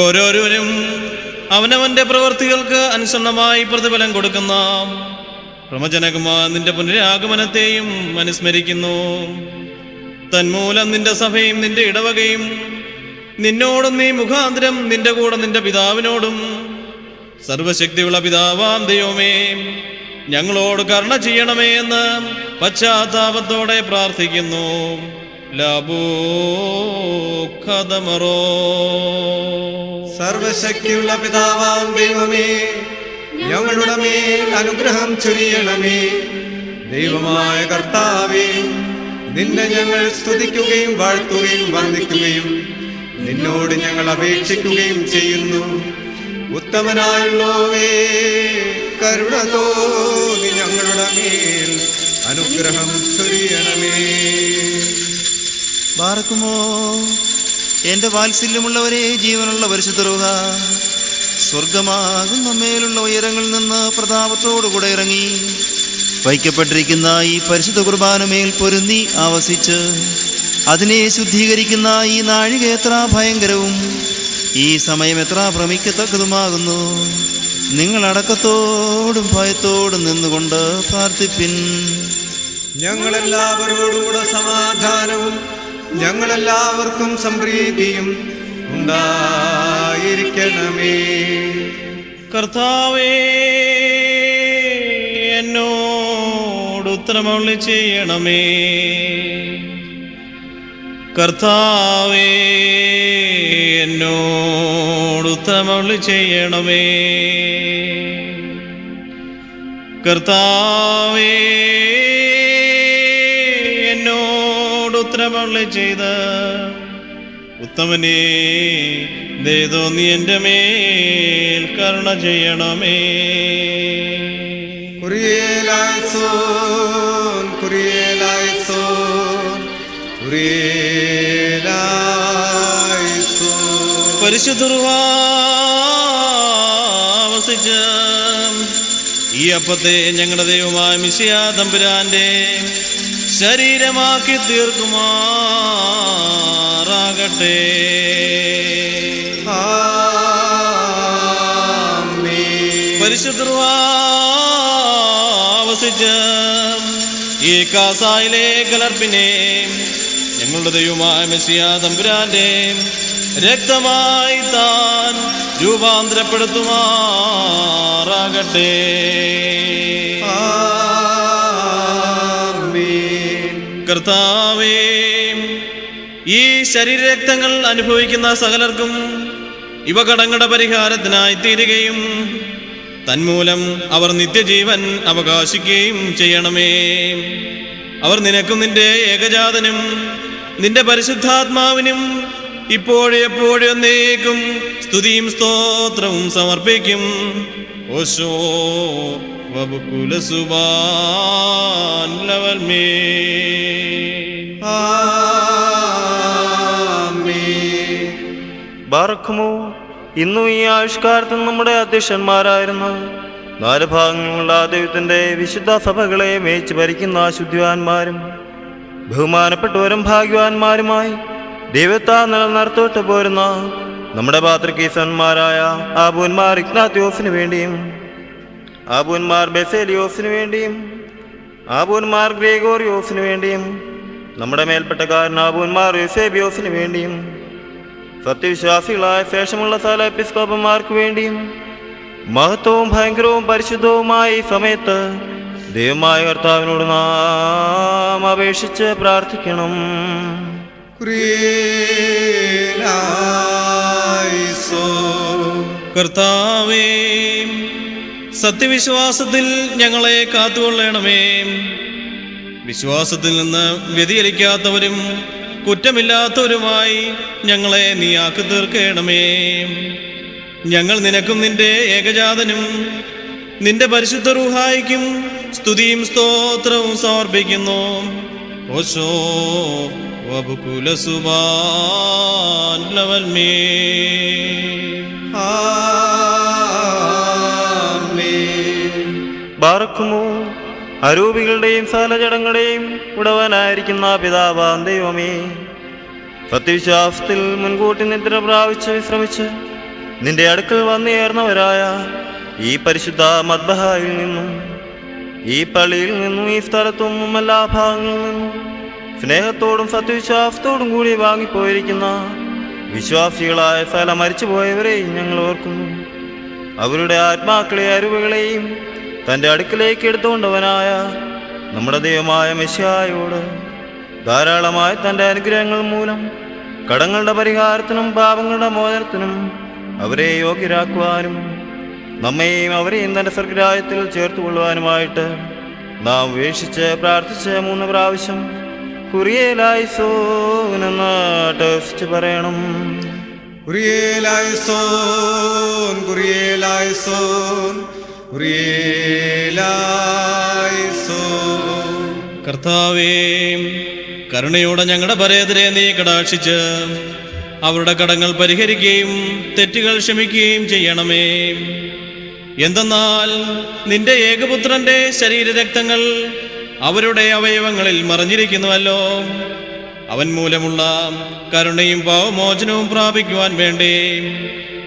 ഓരോരുവരും അവനവന്റെ പ്രവൃത്തികൾക്ക് അനുസരണമായി പ്രതിഫലം കൊടുക്കുന്ന പ്രമജനകുമാർ നിന്റെ പുനരാഗമനത്തെയും അനുസ്മരിക്കുന്നു. തന്മൂലം നിന്റെ സഭയും നിന്റെ ഇടവകയും നിന്നോടും നീ മുഖാന്തരം നിന്റെ കൂടെ നിന്റെ പിതാവിനോടും സർവശക്തിയുള്ള പിതാവാം ദൈവമേ ഞങ്ങളോട് കരുണ ചെയ്യണമേ എന്ന് പശ്ചാത്താപത്തോടെ പ്രാർത്ഥിക്കുന്നു. സർവശക്തിയുള്ള പിതാവാം ദൈവമേ ഞങ്ങളുടെ മേൽ അനുഗ്രഹം ചൊരിയണമേ. ദൈവമായ കർത്താവേ, നിന്നെ ഞങ്ങൾ സ്തുതിക്കുകയും വാഴ്ത്തുകയും വന്ദിക്കുകയും നിന്നോട് ഞങ്ങൾ അപേക്ഷിക്കുകയും ചെയ്യുന്നു. ഉത്തമനായുള്ളോവേ, കരുണ തോന്നി ഞങ്ങളുടെ മേൽ അനുഗ്രഹം ചൊരിയണമേ. ബാറക്കുമോ എന്റെ വാത്സല്യമുള്ളവരെ, ജീവനുള്ള പരിശുദ്ധ റൂഹ സ്വർഗമാകുന്ന മേലുള്ള ഉയരങ്ങളിൽ നിന്ന് പ്രതാപത്തോടുകൂടെ ഇറങ്ങി വയ്ക്കപ്പെട്ടിരിക്കുന്ന ഈ പരിശുദ്ധ കുർബാനമേൽ പൊരുന്നി ആവസിച്ച് അതിനെ ശുദ്ധീകരിക്കുന്ന ഈ നാഴിക എത്ര ഭയങ്കരവും ഈ സമയം എത്ര ഭ്രമിക്കത്തക്കതുമാകുന്നു. നിങ്ങൾ അടക്കത്തോടും ഭയത്തോടും നിന്നുകൊണ്ട് പ്രാർത്ഥിപ്പിൻ. ഞങ്ങളെല്ലാവരോടുകൂടെ സമാധാനവും ഞങ്ങളെല്ലാവർക്കും സംപ്രീതിയും ഉണ്ടായിരിക്കണമേ. കർത്താവേ, എന്നോട് ഉത്തരമരുളി ചെയ്യണമേ. കർത്താവേ, എന്നോട് ഉത്തരമരുളി ചെയ്യണമേ. കർത്താവേ, എന്നോട് ഉത്തരമരുളി ചെയ്ത് ഉത്തമനേ ദേതോ നീ എൻ്റെ മേൽ കരുണ ചെയ്യണമേ. കുറിയേലായിസോൻ, കുറിയേലായിസോൻ, കുറിയേലായിസോൻ. പരിശുദ്ധ റൂഹ വസിച്ച് ഈ അപ്പത്തെ ഞങ്ങളുടെ ദൈവമായ മിശിഹാ തമ്പുരാന്റെ ശരീരമാക്കി തീർക്കുമാറാകട്ടെ. പരിശുദ്ധ റൂഹ വസിച്ച് ഈ കാസായിലെ കലർപ്പിനെ ഞങ്ങളുടെ ദൈവമായ മിശിഹാ തമ്പുരാന്റെ രക്തമായി താൻ രൂപാന്തരപ്പെടുത്തുമാറാകട്ടെ. കർത്താവേ, ഈ ശരീരരക്തങ്ങൾ അനുഭവിക്കുന്ന സകലർക്കും ഇവ കടങ്ങളുടെ പരിഹാരത്തിനായി തീരുകയും തന്മൂലം അവർ നിത്യജീവൻ അവകാശിക്കുകയും ചെയ്യണമേ. അവർ നിനക്കും നിന്റെ ഏകജാതനും നിന്റെ പരിശുദ്ധാത്മാവിനും ഇപ്പോഴും എപ്പോഴും എന്നേക്കും സ്തുതിയും സ്തോത്രവും സമർപ്പിക്കും. ഓശോ വബുകുലസുബാൻ ലവൽമേ. ബാറക്കുമോ ഇന്നും ഈ ആവിഷ്കാരത്തിൽ നമ്മുടെ അധ്യക്ഷന്മാരായിരുന്നു 4 ഭാഗങ്ങളുള്ള ദൈവത്തിന്റെ വിശുദ്ധ സഭകളെ മേയിച്ച് ഭരിക്കുന്ന ശുദ്ധിവാന്മാരും ബഹുമാനപ്പെട്ടവരും ഭാഗ്യവാന്മാരുമായി ദൈവത്താൽ നിലനിർത്തോട്ട് പോരുന്ന നമ്മുടെ പാത്രികീസന്മാരായ ആബൂന്മാർ ഇഗ്നാത്യോസിന് വേണ്ടിയും ആബൂന്മാർ ബെസേലിയോസിന് വേണ്ടിയും ആബൂന്മാർ ഗ്രേഗോറിയോസിന് വേണ്ടിയും നമ്മുടെ മേൽപ്പെട്ടക്കാരൻ ആബൂന്മാർ യൂസേബിയോസിന് വേണ്ടിയും സത്യവിശ്വാസികളായ ശേഷമുള്ള സകല എപ്പിസ്കോപ്പന്മാർക്ക് വേണ്ടിയും മഹത്വവും ഭയങ്കരവും പരിശുദ്ധവുമായ ഈ സമയത്ത് ദൈവമായ കർത്താവിനോട് നാം അപേക്ഷിച്ച് പ്രാർത്ഥിക്കണം. കർത്താവേ, സത്യവിശ്വാസത്തിൽ ഞങ്ങളെ കാത്തുകൊള്ളണമേ. വിശ്വാസത്തിൽ നിന്ന് വ്യതിചലിക്കാത്തവരും കുറ്റമില്ലാത്തവരുമായി ഞങ്ങളെ നീ ആക്കി തീർക്കണമേ. ഞങ്ങൾ നിനക്കും നിന്റെ ഏകജാതനും നിന്റെ പരിശുദ്ധ റൂഹായിക്കും സ്തുതിയും സ്തോത്രവും സമർപ്പിക്കുന്നു. ഓശോ വബുകുലസുബാൻ ലവൽമേ. ബാറക്കുമോ അരൂപികളുടെയും സകല ജഡങ്ങളുടെയും ഉടവനായിരിക്കുന്ന പിതാവാം ദൈവമേ, സത്യവിശ്വാസത്തിൽ മുൻകൂട്ടി നിദ്ര പ്രാപിച്ച് വിശ്രമിച്ച് നിന്റെ അടുക്കൽ വന്നുയർന്നവരായ ഈ പരിശുദ്ധ മദ്ബഹായിൽ നിന്നും ഈ പള്ളിയിൽ നിന്നും ഈ സ്ഥലത്തും എല്ലാ ഭാഗങ്ങളിൽ നിന്നും സ്നേഹത്തോടും സത്യവിശ്വാസത്തോടും കൂടി വാങ്ങിപ്പോയിരിക്കുന്ന വിശ്വാസികളായ സകല മരിച്ചുപോയവരെയും ഞങ്ങൾ ഓർക്കുന്നു. അവരുടെ ആത്മാക്കളെ അരുവുകളെയും തൻ്റെ അടുക്കിലേക്ക് എടുത്തുകൊണ്ടവനായ നമ്മുടെ ദൈവമായ മെശിഹായോട് ധാരാളമായ തൻ്റെ അനുഗ്രഹങ്ങൾ മൂലം കടങ്ങളുടെ പരിഹാരത്തിനും പാപങ്ങളുടെ മോചനത്തിനും അവരെ യോഗ്യരാക്കുവാനും നമ്മെയും അവരെയും തൻ്റെ സ്വർഗ്ഗരാജ്യത്തിൽ ചേർത്തുകൊള്ളുവാനുമായിട്ട് നാം ഉപേക്ഷിച്ച് പ്രാർത്ഥിച്ച് 3 പ്രാവശ്യം കുറിയേലായിസോനെന്ന് ടേസ്റ്റ് പറയണം. കുറിയേലായിസോൻ, കുറിയേലായിസോൻ, കുറിയേലായിസോൻ. കർത്താവേ, കരുണയോടെ ഞങ്ങളുടെ പരേതരെ നീ കടാക്ഷിച്ച് അവരുടെ കടങ്ങൾ പരിഹരിക്കുകയും തെറ്റുകൾ ക്ഷമിക്കുകയും ചെയ്യണമേ. എന്തെന്നാൽ നിന്റെ ഏകപുത്രന്റെ ശരീരരക്തങ്ങൾ അവരുടെ അവയവങ്ങളിൽ മറഞ്ഞിരിക്കുന്നുവല്ലോ. അവൻ മൂലമുള്ള കരുണയും പാവമോചനവും പ്രാപിക്കുവാൻ വേണ്ടി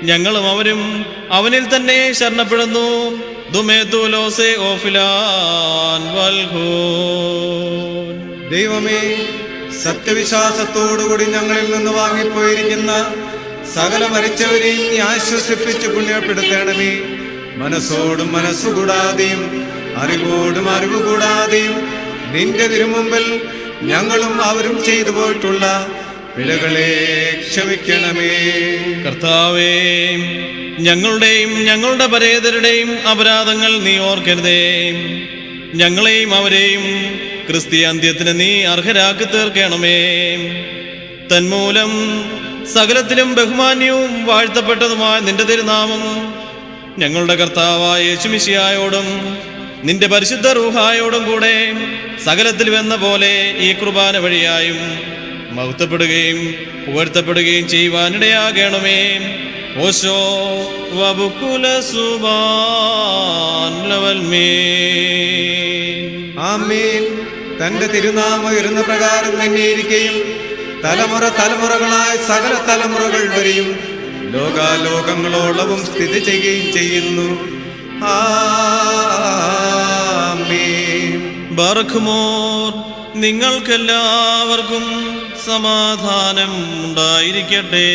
ഞങ്ങളും അവരും അവനിൽ തന്നെ ശരണപ്പെടുന്നു. ദൈവമേ, സത്യവിശ്വാസത്തോടുകൂടി ഞങ്ങളിൽ നിന്ന് വാങ്ങിപ്പോയിരിക്കുന്ന സകല മരിച്ചവരെയും നീ ആശ്വസിപ്പിച്ച് പുണ്യപ്പെടുത്തണമേ. മനസ്സോടും മനസ്സുകൂടാതെയും അറിവോടും അറിവ് കൂടാതെയും നിന്റെ തിരുമുമ്പിൽ ഞങ്ങളും അവരും ചെയ്തു പോയിട്ടുള്ള പിഴകളെ ക്ഷമിക്കണമേ. കർത്താവേ, ഞങ്ങളുടെയും ഞങ്ങളുടെ പരേതരുടെയും അപരാധങ്ങൾ നീ ഓർക്കരുതേ. ഞങ്ങളെയും അവരെയും ക്രിസ്തീയ അന്ത്യത്തിന് നീ അർഹരാക്കി തീർക്കണമേ. തന്മൂലം സകലത്തിലും ബഹുമാന്യവും വാഴ്ത്തപ്പെട്ടതുമായ നിന്റെ തിരുനാമം ഞങ്ങളുടെ കർത്താവായ യേശുമിശിഹായോടും നിന്റെ പരിശുദ്ധ റൂഹായോടും കൂടെ സകലത്തിൽ എന്ന പോലെ ഈ കുർബാന വഴിയായും മഹത്വപ്പെടുകയും പുകഴ്ത്തപ്പെടുകയും ചെയ്യുവാനിടയാകണമേ. ഓശോ വബുക്കുല സുബാൻ ലവൽമേ. ആമേൻ. തന്റെ തിരുനാമം ഉയരുന്ന പ്രകാരം തന്നെയിരിക്കുകയും തലമുറ തലമുറകളായ സകല തലമുറകൾ വരെയും ലോകാലോകങ്ങളോളവും സ്ഥിതി ചെയ്യുകയും ചെയ്യുന്നു. ആമേൻ. ബർഖ്മോർ, നിങ്ങൾക്കെല്ലാവർക്കും സമാധാനം ഉണ്ടായിരിക്കട്ടെ.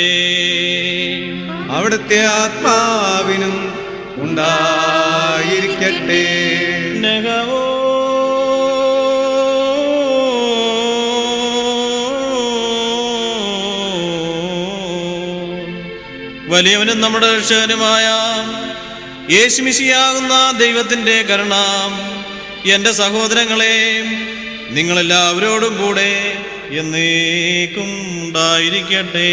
അവിടുത്തെ ആത്മാവിനും ഉണ്ടായിരിക്കട്ടെ. നെഹവോ വലിയവനും നമ്മുടെ രക്ഷകനുമായ യേശുമിശിഹാകുന്ന ദൈവത്തിന്റെ കരുണ എൻ്റെ സഹോദരങ്ങളെ നിങ്ങളെല്ലാവരോടും കൂടെ എന്നേക്കും ഉണ്ടായിരിക്കട്ടെ.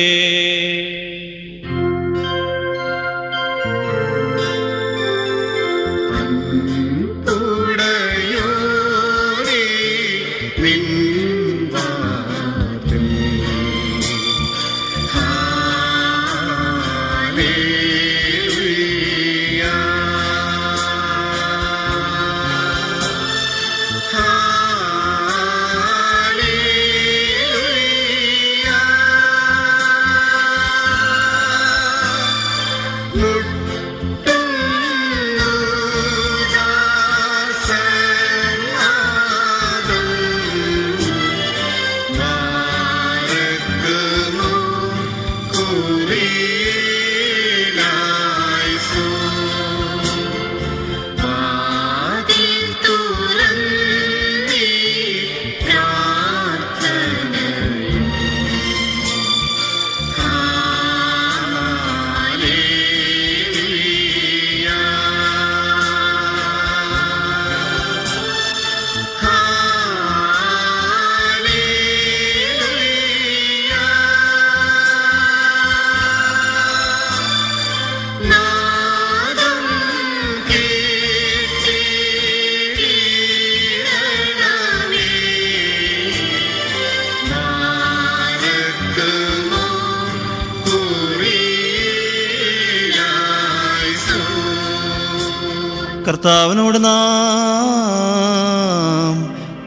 കർത്താവിനോട് നാം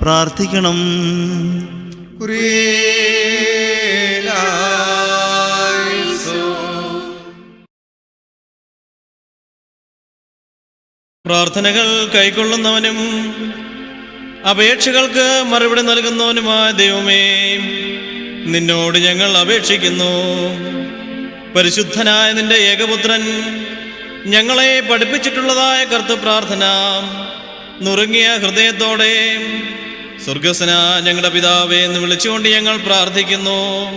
പ്രാർത്ഥിക്കണം. പ്രാർത്ഥനകൾ കൈക്കൊള്ളുന്നവനും അപേക്ഷകൾക്ക് മറുപടി നൽകുന്നവനുമായ ദൈവമേ, നിന്നോട് ഞങ്ങൾ അപേക്ഷിക്കുന്നു. പരിശുദ്ധനായ നിന്റെ ഏകപുത്രൻ ഞങ്ങളെ പഠിപ്പിച്ചിട്ടുള്ളതായ കർത്തൃപ്രാർത്ഥന നുറുങ്ങിയ ഹൃദയത്തോടെ സ്വർഗസ്ഥന ഞങ്ങളുടെ പിതാവേ എന്ന് വിളിച്ചുകൊണ്ട് ഞങ്ങൾ പ്രാർത്ഥിക്കുന്നു.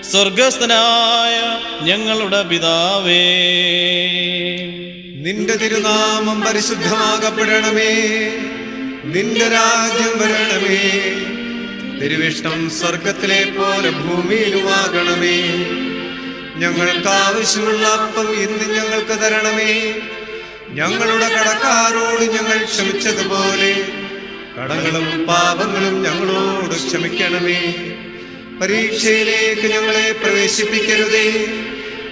സ്വർഗസ്ഥനായ ഞങ്ങളുടെ പിതാവേ, നിന്റെ തിരുനാമം പരിശുദ്ധമാകപ്പെടണമേ. നിന്റെ രാജ്യം വരണമേ. തിരുവിഷ്ടം സ്വർഗത്തിലെ പോലെ ഭൂമിയിലുമാകണമേ. ഞങ്ങൾക്ക് ആവശ്യമുള്ള അപ്പം ഇന്ന് ഞങ്ങൾക്ക് തരണമേ. ഞങ്ങളുടെ കടക്കാരോട് ഞങ്ങൾ ക്ഷമിച്ചതുപോലെ കടങ്ങളും പാപങ്ങളും ഞങ്ങളോട് ക്ഷമിക്കണമേ. പരീക്ഷയിലേക്ക് ഞങ്ങളെ പ്രവേശിപ്പിക്കരുതേ,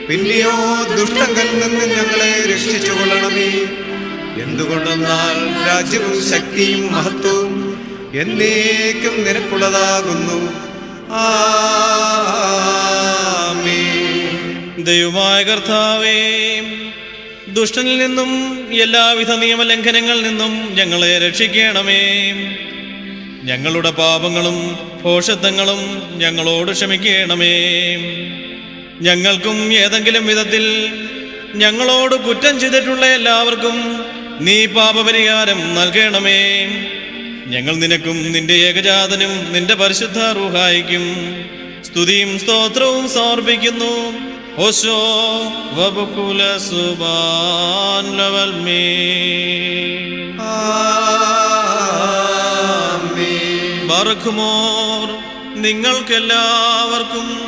പിന്നെയോ ദുഷ്ടങ്കൽ നിന്ന് ഞങ്ങളെ രക്ഷിച്ചുകൊള്ളണമേ. എന്തുകൊണ്ടെന്നാൽ രാജ്യവും ശക്തിയും മഹത്വവും എന്നേക്കും നിനക്കുള്ളതാകുന്നു. ആമേൻ. ദൈവമായ കർത്താവേ, ദുഷ്ടനിൽ നിന്നും എല്ലാവിധ നിയമലംഘനങ്ങളിൽ നിന്നും ഞങ്ങളെ രക്ഷിക്കണമേ. ഞങ്ങളുടെ പാപങ്ങളും ഭോഷത്വങ്ങളും ഞങ്ങളോട് ക്ഷമിക്കണമേ. ഞങ്ങൾക്കും ഏതെങ്കിലും വിധത്തിൽ ഞങ്ങളോട് കുറ്റം ചെയ്തിട്ടുള്ള എല്ലാവർക്കും നീ പാപപരിഹാരം നൽകണമേ. ഞങ്ങൾ നിനക്കും നിന്റെ ഏകജാതനും നിന്റെ പരിശുദ്ധ റൂഹായിക്കും സ്തുതിയും സ്തോത്രവും സമർപ്പിക്കുന്നു. ഓശോ വബുകുല സുബാൻ ലവൽമേ. ബർഖുമോർ, നിങ്ങൾക്കെല്ലാവർക്കും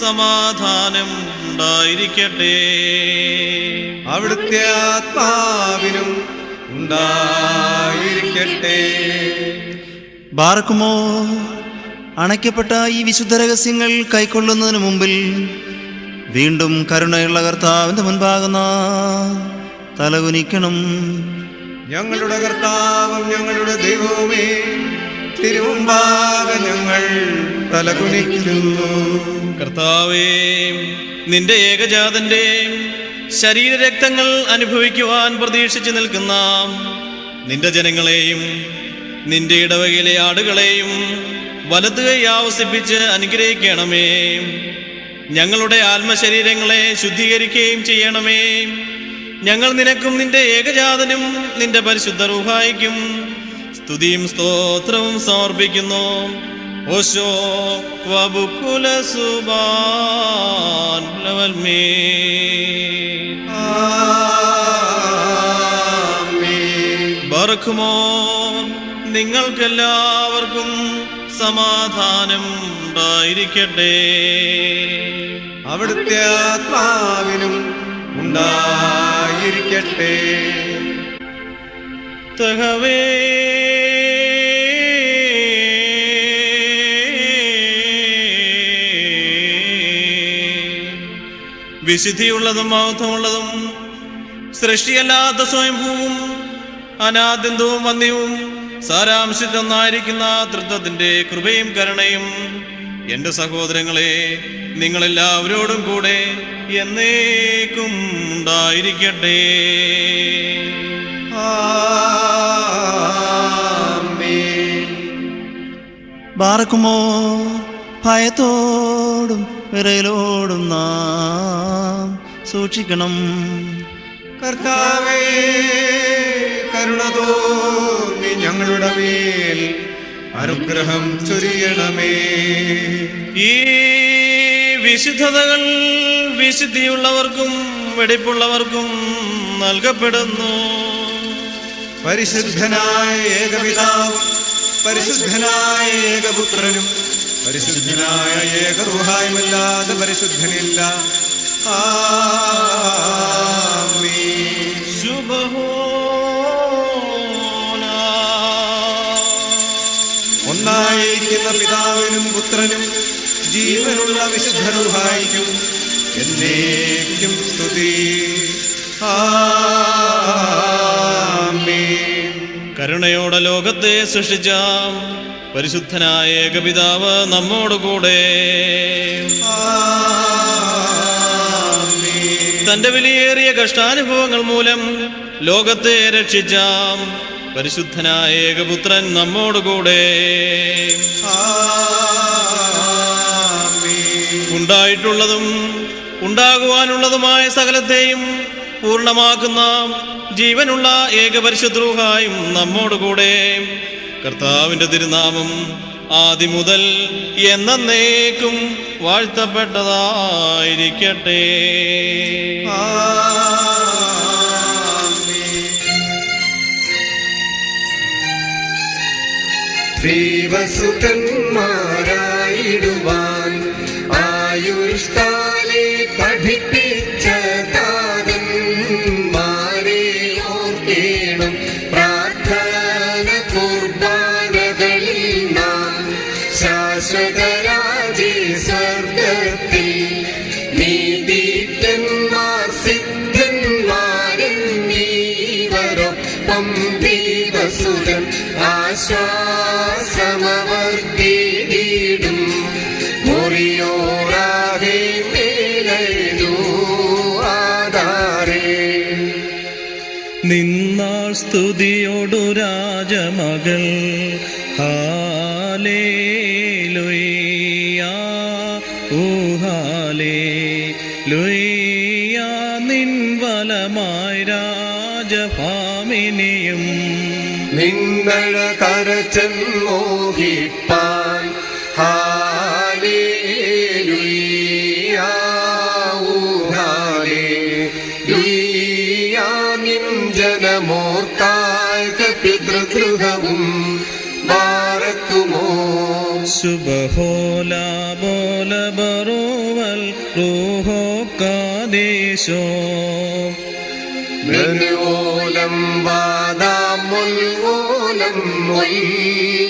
സമാധാനം ഉണ്ടായിരിക്കട്ടെ. അവിടുത്തെ ആത്മാവിനും ഉണ്ടായിരിക്കട്ടെ. ബാറക്കുമോ, അണയ്ക്കപ്പെട്ട ഈ വിശുദ്ധ രഹസ്യങ്ങൾ കൈക്കൊള്ളുന്നതിന് മുമ്പിൽ വീണ്ടും കരുണയുള്ള കർത്താവിന്റെ മുൻപാകുന്ന തലകുനിക്കണം. ഞങ്ങളുടെ കർത്താവും ഞങ്ങളുടെ ദൈവവുമേ, തിരുമുമ്പാകെ ഞങ്ങൾ തലകുനിക്കുന്നു. കർത്താവേ, നിന്റെ ഏകജാതന്റെ ശരീരരക്തങ്ങൾ അനുഭവിക്കുവാൻ പ്രതീക്ഷിച്ചു നിൽക്കുന്ന നിന്റെ ജനങ്ങളെയും നിന്റെ ഇടവകയിലെ ആടുകളെയും വലത് കൈ ആവസിപ്പിച്ച് അനുഗ്രഹിക്കണമേ. ഞങ്ങളുടെ ആത്മശരീരങ്ങളെ ശുദ്ധീകരിക്കുകയും ചെയ്യണമേ. ഞങ്ങൾ നിനക്കും നിന്റെ ഏകജാതനും നിന്റെ പരിശുദ്ധ റൂഹായിക്കും സ്തുതിയും സ്തോത്രവും സമർപ്പിക്കുന്നു. ഓശോ വബുകുല സുബാൻ ലവൽമേ. ബർഖുമോൻ, നിങ്ങൾക്കെല്ലാവർക്കും സമാധാനം ഉണ്ടായിരിക്കട്ടെ. അവിടുത്തെ ആത്മാവിനും ഉണ്ടായിരിക്കട്ടെ. തഹവേ വിശുദ്ധിയുള്ളതും മഹത്വമുള്ളതും സൃഷ്ടിയല്ലാത്ത സ്വയംഭൂവും അനാദ്യന്തവും വന്യവും സാരാംശിതൊന്നായിരിക്കുന്ന തൃത്വത്തിന്റെ കൃപയും കരുണയും എന്റെ സഹോദരങ്ങളെ നിങ്ങളെല്ലാവരോടും കൂടെ എന്നേക്കും ഉണ്ടായിരിക്കട്ടെ. ബാറക്കുമോ, ഭയത്തോടും വിറയലോടും നാം സൂക്ഷിക്കണം. കർത്താവേ, കരുണ തോന്നി ഞങ്ങളുടെ മേൽ അനുഗ്രഹം ചൊരിയണമേ. ഈ വിശുദ്ധതകൾ വിശുദ്ധിയുള്ളവർക്കും വെടിപ്പുള്ളവർക്കും നൽകപ്പെടുന്നു. പരിശുദ്ധനായ ഏകപിതാവും പരിശുദ്ധനായ ഏകപുത്രനും പരിശുദ്ധനായ ഏകറുഹായുമല്ലാതെ പരിശുദ്ധനില്ല. ആമേൻ. ഒന്നായിരിക്കുന്ന പിതാവിനും പുത്രനും ജീവനുള്ള വിശുദ്ധ റൂഹായിക്കും എന്നേക്കും സ്തുതി. ആമേൻ. കരുണയോടെ ലോകത്തെ സൃഷ്ടിച്ച പരിശുദ്ധനായ ഏകപിതാവ് നമ്മോടുകൂടെ. തന്റെ വിലയേറിയ കഷ്ടാനുഭവങ്ങൾ മൂലം ലോകത്തെ രക്ഷിച്ച പരിശുദ്ധനായ ഏകപുത്രൻ നമ്മോടുകൂടെ. ഉണ്ടായിട്ടുള്ളതും ഉണ്ടാകുവാനുള്ളതുമായ സകലത്തെയും പൂർണ്ണമാക്കുന്ന ജീവനുള്ള ഏകപരിശുദ്രൂഹായും നമ്മോടുകൂടെ. കർത്താവിന്റെ തിരുനാമം ആദ്യം മുതൽ എന്നേക്കും വാഴ്ത്തപ്പെട്ടതായിരിക്കട്ടെ. ദൈവസുതന്മാരായിടുവാൻ ആയുഷ്കാലെ പഠിപ്പിച്ച താതന്മാരെ ഓർക്കേണം. പ്രാർത്ഥന കുർബാനകളിൽ നാം ശാശ്വതരാജി സ്വർഗത്തിൽ നീതിക്കന്മാർ സിദ്ധന്മാരെന്നീവരൊപ്പം ദൈവസുതൻ ആശ്വാസമവർക്കേടും മുറിയോറാകെ മേലു ആധാരേ. നിന്നാൾ സ്തുതിയോടു രാജമകൾ ഹാലേലുയ്യാ ഓ ഹാലേലുയ്യാ. നിൻ വലമായി രാജഭാമിനിയും നിന്നഴ കരച്ചൻ മോഹിപ്പാൻ ഹാലേലുയ്യാ ഓ ഹാലേലുയ്യാ. നിൻ ജനമോർത്തായ പിതൃഗൃഹവും ബാരക്കുമോ. സുബഹോല ബോല ബറോവൽ റൂഹോ കാദേശോ. മെനുവോലം വാദാമുൽവോലം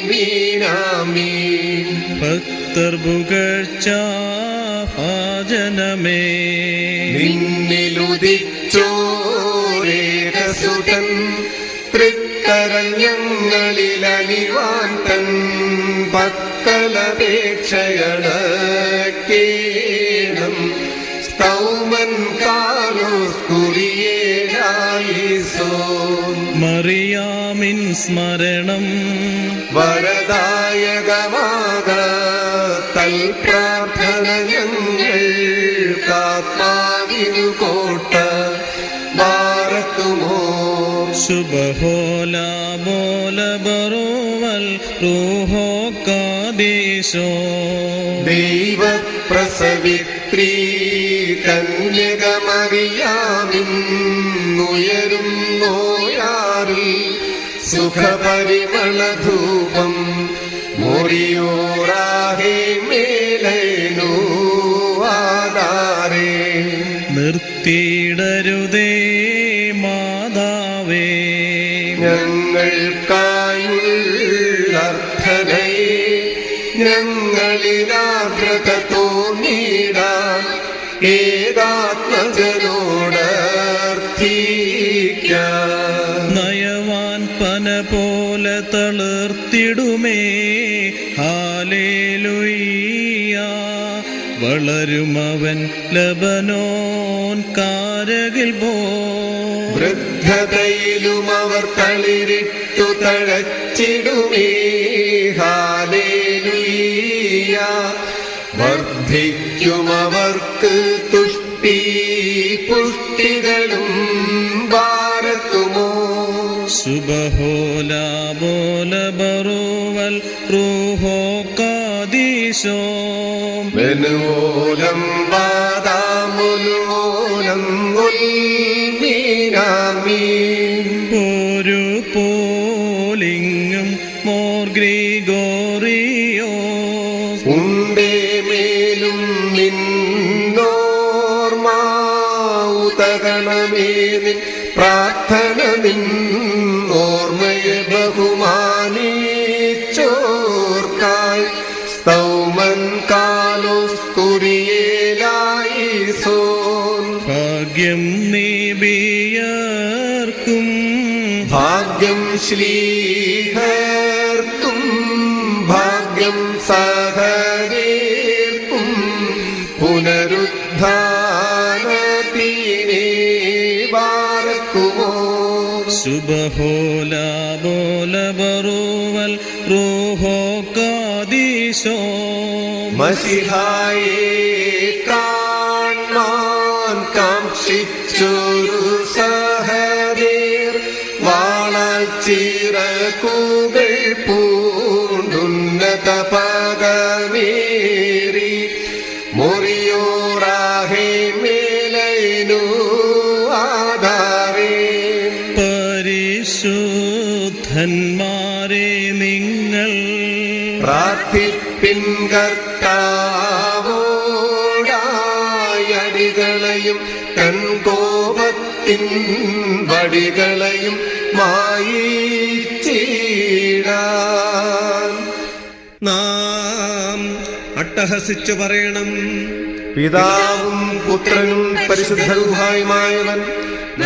മീനാമീ. ഭക്തർ പുകഴ്ച ഭാജനമേ. നിന്നിലുദിച്ചോരേകസുതൻ തൃക്കരഞ്ഞങ്ങളിൽ അലിവാൻ തൻ പക്കലപേക്ഷയണക്കേണം. സ്തൗമൻ കാലോസ് കുറിയേലായിസോ. മറിയാമിൻ സ്മരണം വരദായകമാക തൽപ്രാർത്ഥന ഞങ്ങൾ കാത്മാവിനു കോട്ട ബാരക്കുമോ. സുബഹോല ബോല ബറോവൽ റൂഹോ കാദേശോ. ദൈവപ്രസവിത്രീ കന്യകമറിയാമിന്നുയരും നോയാറിൽ സുഖപരിമളധൂപം മുറിയോറാഹേ മേലനു ആധാരേ. നിർത്തിയിടരുതേ മാതാവേ ഞങ്ങൾക്കായുള്ള അർത്ഥനയെ ഞങ്ങളിലാഗ്രത തോന്നിടാൻ ഏകാത്മജനോടർത്ഥിക്കാം. നയവാൻ പന പോലെ തളിർത്തിടുമേ ഹാലേലുയ്യാ. വളരുമവൻ ലബനോൻ കാരകിൽ പോ. വൃദ്ധതയിലും അവർ തളിരിട്ടു തഴച്ചിടുമേ ഹാലേലുയ്യാ. വർദ്ധിക്കുമവർക്ക് തുഷ്ടി പുഷ്ടികളും ബാരക്കുമോ. സുബഹോല ബോല ബറോവൽ റൂഹോ കാദീശോ. മെനുവോലം വാദാമുലോലം മീനാമീ. ഒരു പോലിങ്ങും മോർ ഗ്രിഗോറിയോ. ഉണ്ടേ മേലും നിന്നോർമാതകണമേ നിൻ പ്രാർത്ഥന നിൻ ഓർമ്മയെ ബഹുമാനിച്ചോർക്കായി. സ്തൗമൻ കാലോസ് കുറിയേലായിസോൻ. ഭാഗ്യം നീബിയർക്കും ഭാഗ്യം ശ്ലീഹർക്കും പുനരുദ്ധാനത്തിനെ ബാരക്കുമോ സുബഹോല ബോല ബറുവൽ റൂഹോ കാദീശോ മസിഹായെ കാണാൻ കാക്ഷിച്ചൊരു സഹദേർ വാളാൽ ചിറകുകൾ പൂണ്ടുന്നത പദമേറി മുറിയോറാഹേ മേലൈനു ആധാരേ പരിശുദ്ധന്മാരെ നിങ്ങൾ പ്രാർത്ഥിപ്പിൻ കർത്താവോടായടികളെയും തൻ കോപത്തിൻ വടികളെയും മായിച്ചിടാൻ നാം അട്ടഹസിച്ചു പറയണം. പിതാവും പുത്രനും പരിശുദ്ധ റൂഹായുമായവൻ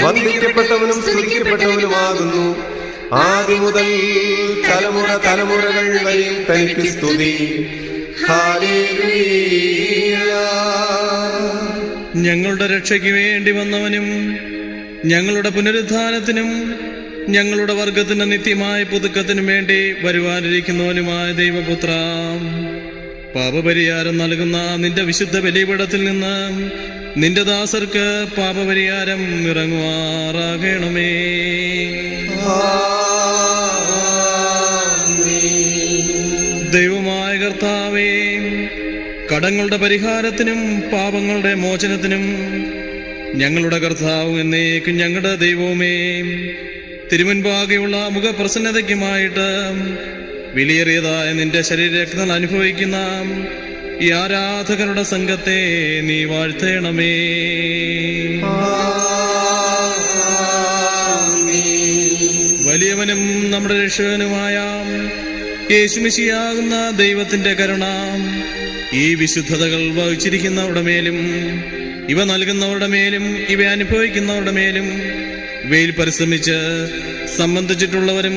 വന്ദിക്കപ്പെട്ടവനും സ്തുതിക്കപ്പെട്ടവനുമാകുന്നു. ആദ്യം മുതൽ തലമുറ തലമുറകൾ വരെ തനിക്ക് സ്തുതി. ഹല്ലേലൂയ. ഞങ്ങളുടെ രക്ഷയ്ക്ക് വേണ്ടി വന്നവനും ഞങ്ങളുടെ പുനരുദ്ധാനത്തിനും ഞങ്ങളുടെ വർഗത്തിന്റെ നിത്യമായ പുതുക്കത്തിനും വേണ്ടി വരുവാനിരിക്കുന്നവനുമായ ദൈവപുത്ര, പാപപരിഹാരം നൽകുന്ന നിന്റെ വിശുദ്ധ ബലിപീഠത്തിൽ നിന്ന് നിന്റെ ദാസർക്ക് പാപപരിഹാരം ഇറങ്ങുമാറാകണമേ. ദൈവമായ കർത്താവേ, കടങ്ങളുടെ പരിഹാരത്തിനും പാപങ്ങളുടെ മോചനത്തിനും ഞങ്ങളുടെ കർത്താവ് എന്നേക്കും ഞങ്ങളുടെ ദൈവവുമേ, തിരുമുൻപാകെയുള്ള മുഖപ്രസന്നതയ്ക്കുമായിട്ട് വിലയേറിയതായ നിന്റെ ശരീരരക്തങ്ങൾ അനുഭവിക്കുന്ന ഈ ആരാധകരുടെ സംഘത്തെ നീ വാഴ്ത്തണമേ. വലിയവനും നമ്മുടെ രക്ഷകനുമായ യേശുമിശിയാകുന്ന ദൈവത്തിന്റെ കരുണ ഈ വിശുദ്ധതകൾ വഹിച്ചിരിക്കുന്നവരുടെ മേലും ഇവ നൽകുന്നവരുടെ മേലും ഇവ അനുഭവിക്കുന്നവരുടെ മേലും ഇവയിൽ പരിശ്രമിച്ച് സംബന്ധിച്ചിട്ടുള്ളവരും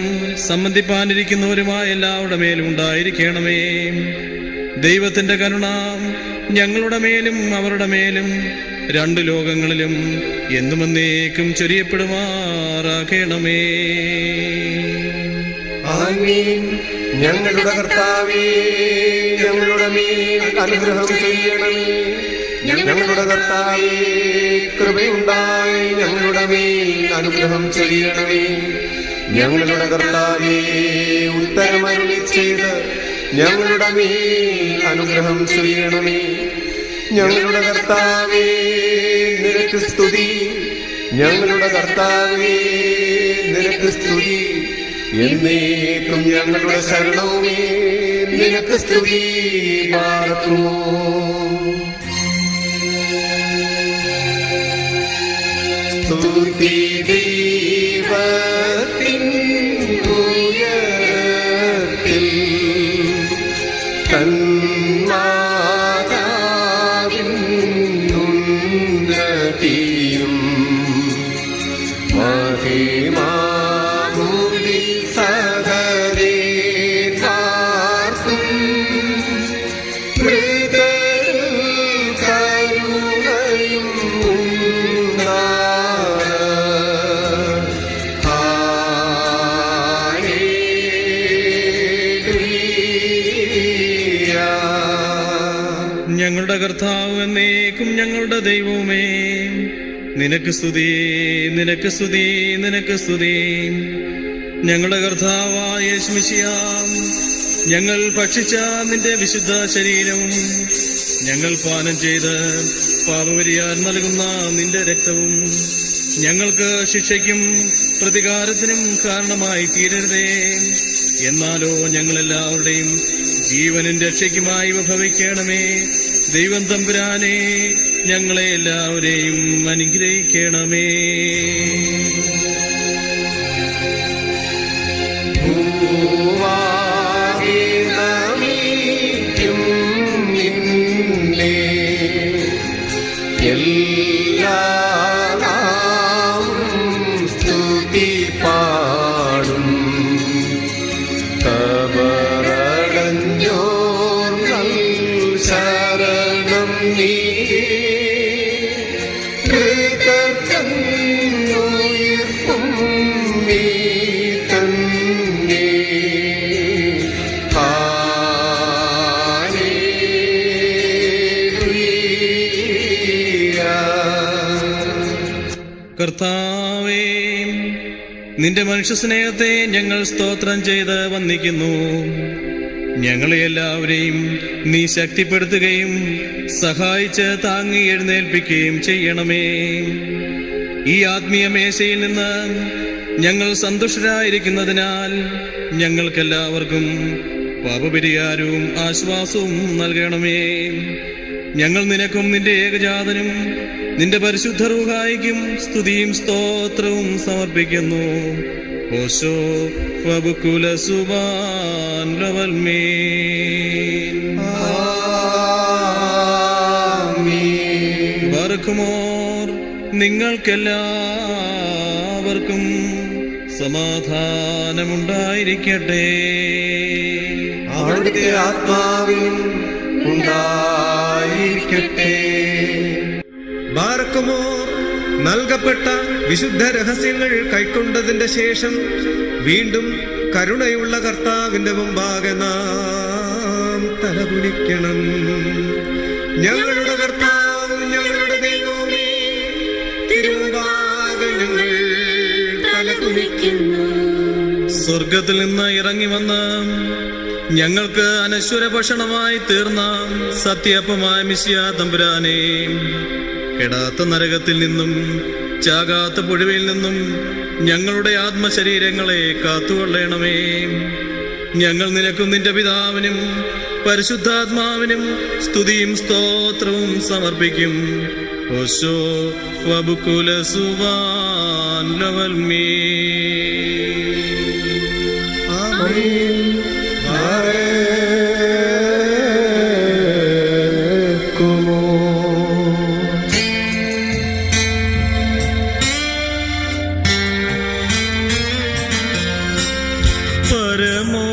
സംബന്ധിപ്പാനിരിക്കുന്നവരുമായ എല്ലാവരുടെ മേലും ഉണ്ടായിരിക്കണമേ. ദൈവത്തിന്റെ കരുണ ഞങ്ങളുടെ മേലും അവരുടെ മേലും രണ്ട് ലോകങ്ങളിലും എന്നുമെന്നേക്കും ചൊരിയപ്പെടുമാറാകണമേ. ആമീൻ. ഞങ്ങളുടെ കർത്താവേ, ഞങ്ങളുടെ മേൽ അനുഗ്രഹം ചെയ്യണമേ. ഞങ്ങളുടെ കർത്താവേ, കൃപയുണ്ടായി ഞങ്ങളുടെ മേൽ അനുഗ്രഹം ചെയ്യണമേ. ഞങ്ങളുടെ കർത്താവേ, ഉത്തരമരുളി ചെയ്ത് ഞങ്ങളുടെ മേൽ അനുഗ്രഹം ചെയ്യണമേ. ഞങ്ങളുടെ കർത്താവേ, നിനക്ക് സ്തുതി. ഞങ്ങളുടെ കർത്താവേ, നിനക്ക് സ്തുതി. എന്നേക്കും ഞങ്ങളുടെ ശരണവുമേ, നിനക്ക് സ്തുതി. പാർക്കുമോ സ്തുതി ദൈവത്തിൻ ഉയരത്തിൽ തന്മാതാവിൻ ഉന്നതിയും മഹിമാമുടി സഹരേ പാർക്കും മൃദുൽ കരുണയും ഞങ്ങളുടെ കർത്താവ് എന്നേക്കും ഞങ്ങളുടെ ദൈവവുമേ, നിനക്ക് സ്തുതി, നിനക്ക് സ്തുതി, നിനക്ക് സ്തുതി. ഞങ്ങളുടെ കർത്താവായ യേശുമിശിഹാം, ഞങ്ങൾ ഭക്ഷിച്ച നിന്റെ വിശുദ്ധ ശരീരവും ഞങ്ങൾ പാനം ചെയ്ത് പാപപരിഹാരം നൽകുന്ന നിന്റെ രക്തവും ഞങ്ങൾക്ക് ശിക്ഷയ്ക്കും പ്രതികാരത്തിനും കാരണമായി തീരരുതേ. എന്നാലോ ഞങ്ങളെല്ലാവരുടെയും ജീവനും രക്ഷയ്ക്കുമായി ഭവിക്കണമേ. ദൈവം തമ്പുരാനെ, ഞങ്ങളെ എല്ലാവരെയും അനുഗ്രഹിക്കണമേ. സ്തുതി പാടും ശരണം നീ കർത്താവേ, നിന്റെ മനുഷ്യസ്നേഹത്തെ ഞങ്ങൾ സ്തോത്രം ചെയ്ത് വന്ദിക്കുന്നു. ഞങ്ങളെ എല്ലാവരെയും നീ ശക്തിപ്പെടുത്തുകയും സഹായിച്ച് താങ്ങി എഴുന്നേൽപ്പിക്കുകയും ചെയ്യണമേ. ഈ ആത്മീയ മേശയിൽ നിന്ന് ഞങ്ങൾ സന്തുഷ്ടരായിരിക്കുന്നതിനാൽ ഞങ്ങൾക്കെല്ലാവർക്കും പാപപരിഹാരവും ആശ്വാസവും നൽകണമേ. ഞങ്ങൾ നിനക്കും നിന്റെ ഏകജാതനും നിന്റെ പരിശുദ്ധ റൂഹായിക്കും സ്തുതിയും സ്തോത്രവും സമർപ്പിക്കുന്നു. ഓശോ വബുകുല സുബാൻ ലവൽമീൻ. ബർക്കുമോർ, നിങ്ങൾക്കെല്ലാവർക്കും സമാധാനമുണ്ടായിരിക്കട്ടെ. അവിടുത്തെ ആത്മാവിലും ഉണ്ടായിരിക്കട്ടെ. ബാർക്കുമോർ, നൽകപ്പെട്ട വിശുദ്ധ രഹസ്യങ്ങൾ കൈക്കൊണ്ടതിന്റെ ശേഷം വീണ്ടും കരുണയുള്ള കർത്താവിന്റെ മുമ്പാകെ നാം തലകുനിക്കണം. ഞങ്ങളുടെ കർത്താവ്, ഞങ്ങളുടെ ദൈവമേ, തിരുമുമ്പാകെ ഞങ്ങൾ തലകുനിക്കുന്നു. സ്വർഗത്തിൽ നിന്ന് ഇറങ്ങി വന്ന് ഞങ്ങൾക്ക് അനശ്വര ഭക്ഷണമായി തീർന്ന സത്യപ്പമായ മിശിഹാ തമ്പുരാനെ, കെടാത്ത നരകത്തിൽ നിന്നും ചാകാത്ത പുഴുവിൽ നിന്നും ഞങ്ങളുടെ ആത്മശരീരങ്ങളെ കാത്തുകൊള്ളണമേ. ഞങ്ങൾ നിനക്കും നിന്റെ പിതാവിനും പരിശുദ്ധാത്മാവിനും സ്തുതിയും സ്തോത്രവും സമർപ്പിക്കും. ഓശോ വബുകുല സുബാൻ ലവൽമീൻ.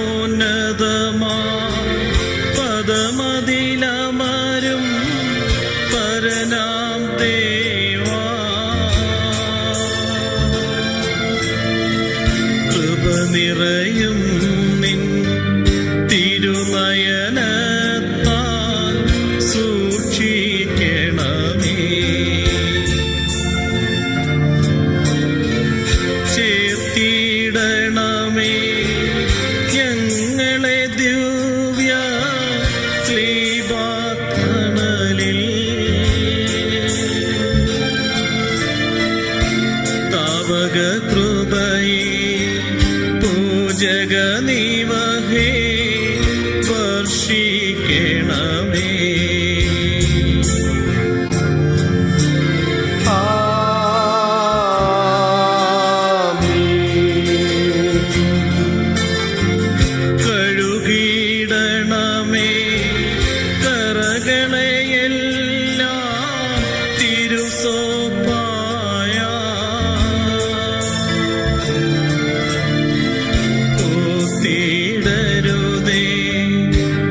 പരമോന്നതമാ പദമതിലമരും പരനാം ദേവാ, കൃപ നിറയും നിൻ തിരുനയനത്താൽ സൂക്ഷിക്കണമേ. ചേർത്തിടണമേ ഞങ്ങളെ ദിവ്യ ശ്ലീബാതണലിൽ. താവക കൃപയെ പൂജക നിവഹേ വർഷിക്കണമേ. കഴുകിടണമേ കറകളെയെല്ലാം തിരുസോപ്പായ. ഓത്തിടരുതേ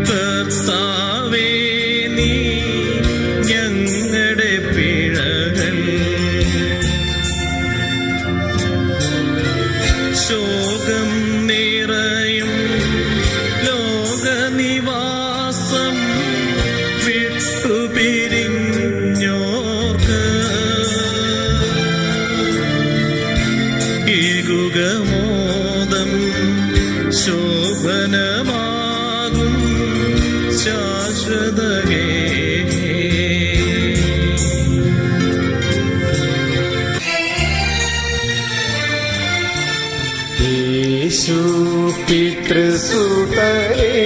കർത്താവേ നീ ഞങ്ങളുടെ പിഴകൾ. ശോകം നിറയും ലോകനിവാസം വിട്ടുപിരിഞ്ഞോർക്ക് ഏകുകമോദം ശോഭനമാകും ശാശ്വതകേ. യേശു പിതൃസുതരേ,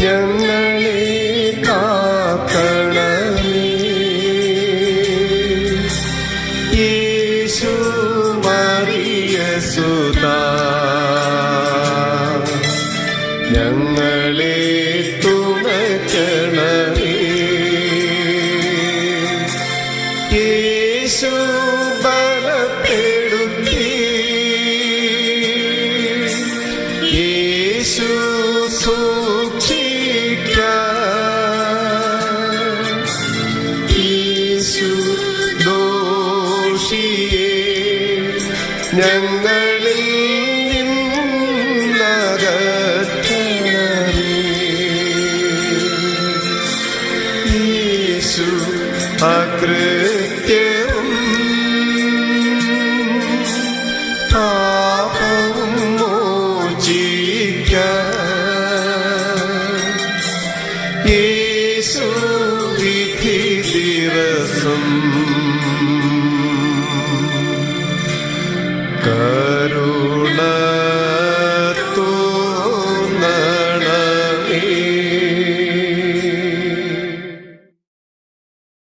ഞങ്ങളെ കാക്കണമേ. യേശു മറിയ സുതാ, ഞങ്ങളെ തുണയ്ക്കണമേ. യേശു ബലപ്പെടുത്തി, യേശു സൂക്ഷിക്കാൻ, യേശു ദോഷിയെ ഞങ്ങളിൽ നിന്നകറ്റണമേ. യേശു അകൃ